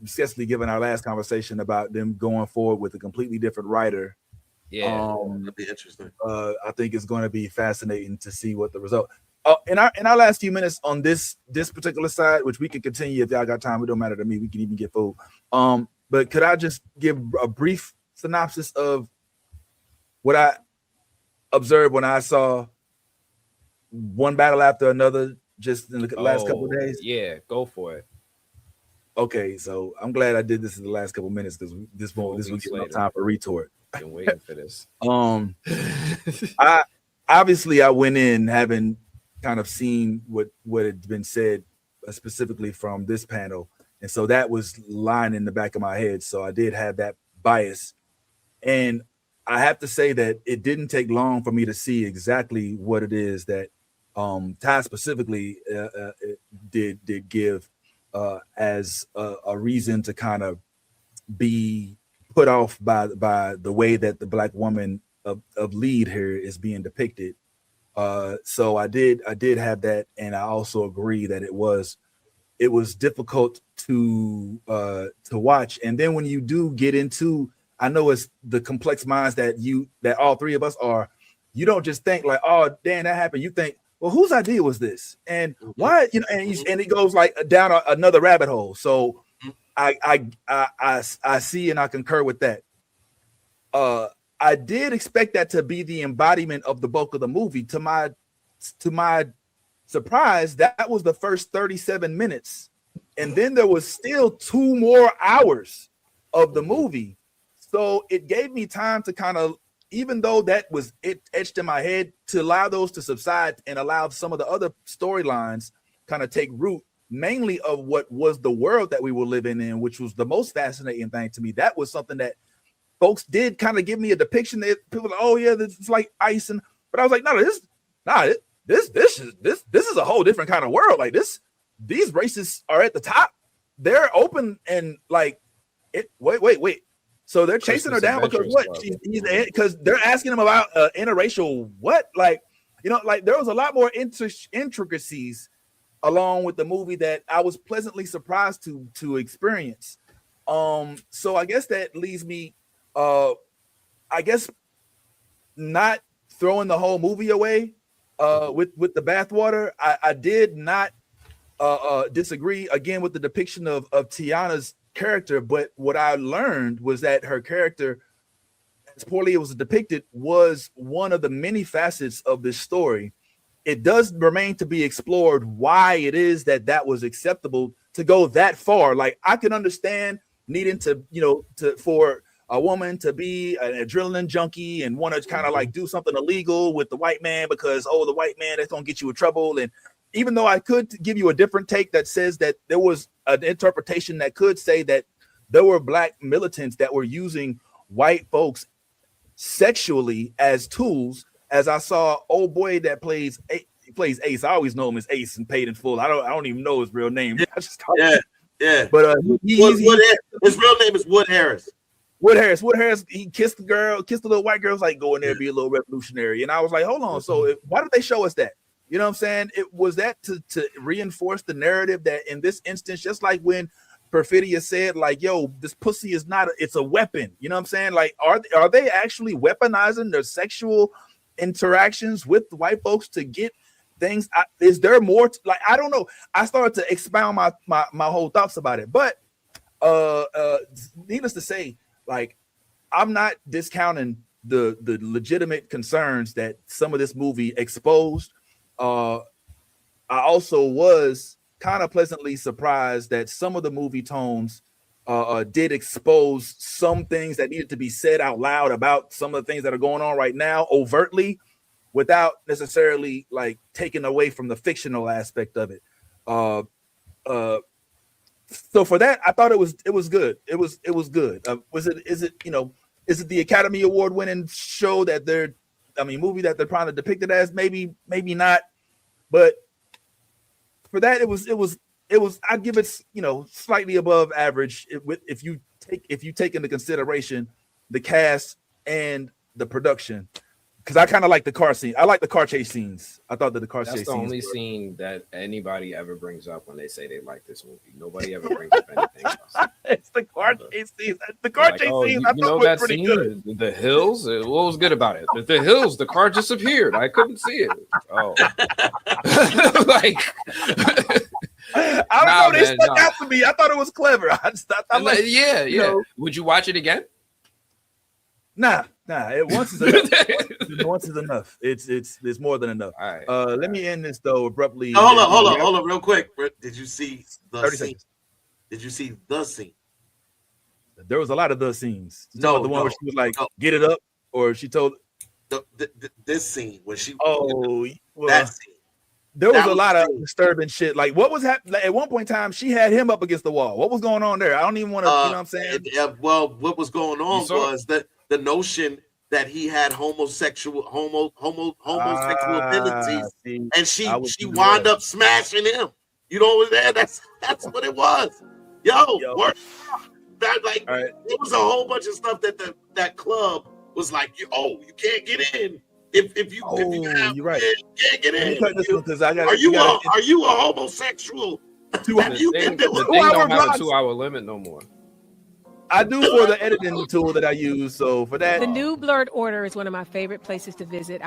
especially given our last conversation about them going forward with a completely different writer. Yeah, that'd be interesting. I think it's going to be fascinating to see what the result. In our last few minutes on this particular side, which we can continue if y'all got time, it don't matter to me. We can even get full. But could I just give a brief synopsis of what I observed when I saw one battle after another just in the last couple of days? Yeah, go for it. Okay, so I'm glad I did this in the last couple of minutes because this will give no time for retort. Been waiting for this. I went in having kind of seen what had been said specifically from this panel, and so that was lying in the back of my head. So I did have that bias, and I have to say that it didn't take long for me to see exactly what it is that Ty specifically did give as a reason to kind of be put off by the way that the Black woman of lead here is being depicted. So I did have that, and I also agree that it was difficult to watch. And then when you do get into, I know it's the complex minds that all three of us are, you don't just think like, oh damn, that happened. You think, well, whose idea was this? And why, and it goes like down another rabbit hole. So I see and I concur with that. I did expect that to be the embodiment of the bulk of the movie. To my surprise, that was the first 37 minutes. And then there was still 2 more hours of the movie. So it gave me time to kind of, even though that was etched in my head, to allow those to subside and allow some of the other storylines kind of take root, mainly of what was the world that we were living in, which was the most fascinating thing to me. That was something that folks did kind of give me a depiction that people were like, oh yeah, this is like ice, but I was like, this is a whole different kind of world. Like these races are at the top. They're open and like it. Wait. So they're chasing her down because what? Because they're asking them about interracial what? Like, like there was a lot more intricacies along with the movie that I was pleasantly surprised to experience. So I guess that leaves me, I guess, not throwing the whole movie away with the bathwater. I did not disagree again with the depiction of Tiana's character, but what I learned was that her character, as poorly it was depicted, was one of the many facets of this story. It does remain to be explored why it is that was acceptable to go that far. Like I can understand needing to, for a woman to be an adrenaline junkie and want to kind of like do something illegal with the white man because, the white man, that's going to get you in trouble. And even though I could give you a different take that says that there was an interpretation that could say that there were Black militants that were using white folks sexually as tools, as I saw old boy that plays Ace. I always know him as Ace and Paid in Full. I don't even know his real name. Yeah. But his real name is Wood Harris. Wood Harris, he kissed the little white girl, was like, go in there, be a little revolutionary. And I was like, hold on. So why did they show us that? You know what I'm saying? It was that to reinforce the narrative that in this instance, just like when Perfidia said, like, yo, this pussy is not it's a weapon. You know what I'm saying? Like, are they actually weaponizing their sexual interactions with white folks to get things? Is there more like, I don't know. I started to expound my whole thoughts about it. But needless to say, like, I'm not discounting the legitimate concerns that some of this movie exposed. I also was kind of pleasantly surprised that some of the movie tones did expose some things that needed to be said out loud about some of the things that are going on right now overtly, without necessarily like taking away from the fictional aspect of it. So for that, I thought it was good. It was good. Is it the Academy Award winning show that movie that they're trying to depict it as? Maybe not. But for that, it was. I'd give it, slightly above average if you take into consideration the cast and the production. Because I kind of like the car scene. I like the car chase scenes. I thought that the car chase scenes. That's the only scene that anybody ever brings up when they say they like this movie. Nobody ever brings up anything else. It's the car chase scenes. The car chase scenes. I thought was pretty good. The hills. What was good about it? The hills. The car disappeared. I couldn't see it. Oh, like. I don't know. They stuck out to me. I thought it was clever. I thought, yeah. Would you watch it again? Nah. Once is enough. Once is enough. It's more than enough. All right. Let me end this though abruptly. Hold on, real quick. Did you see the scene? Seconds. Did you see the scene? There was a lot of the scenes. No, the one where she was like, "Get it up," or she told this scene when she. That scene. There was a lot of disturbing shit. Like, what was happening? Like, at one point in time, she had him up against the wall. What was going on there? I don't even want to. You know what I'm saying? What was going on was that the notion that he had homosexual tendencies, and she wound up smashing him. You know, that's what it was. Yo. There was a whole bunch of stuff that club was like, you can't get in. If you you're right. You can't get in. Are you a homosexual? The thing don't have a 2-hour limit no more. I do for the editing tool that I use. So for that, the New Blurred Order is one of my favorite places to visit.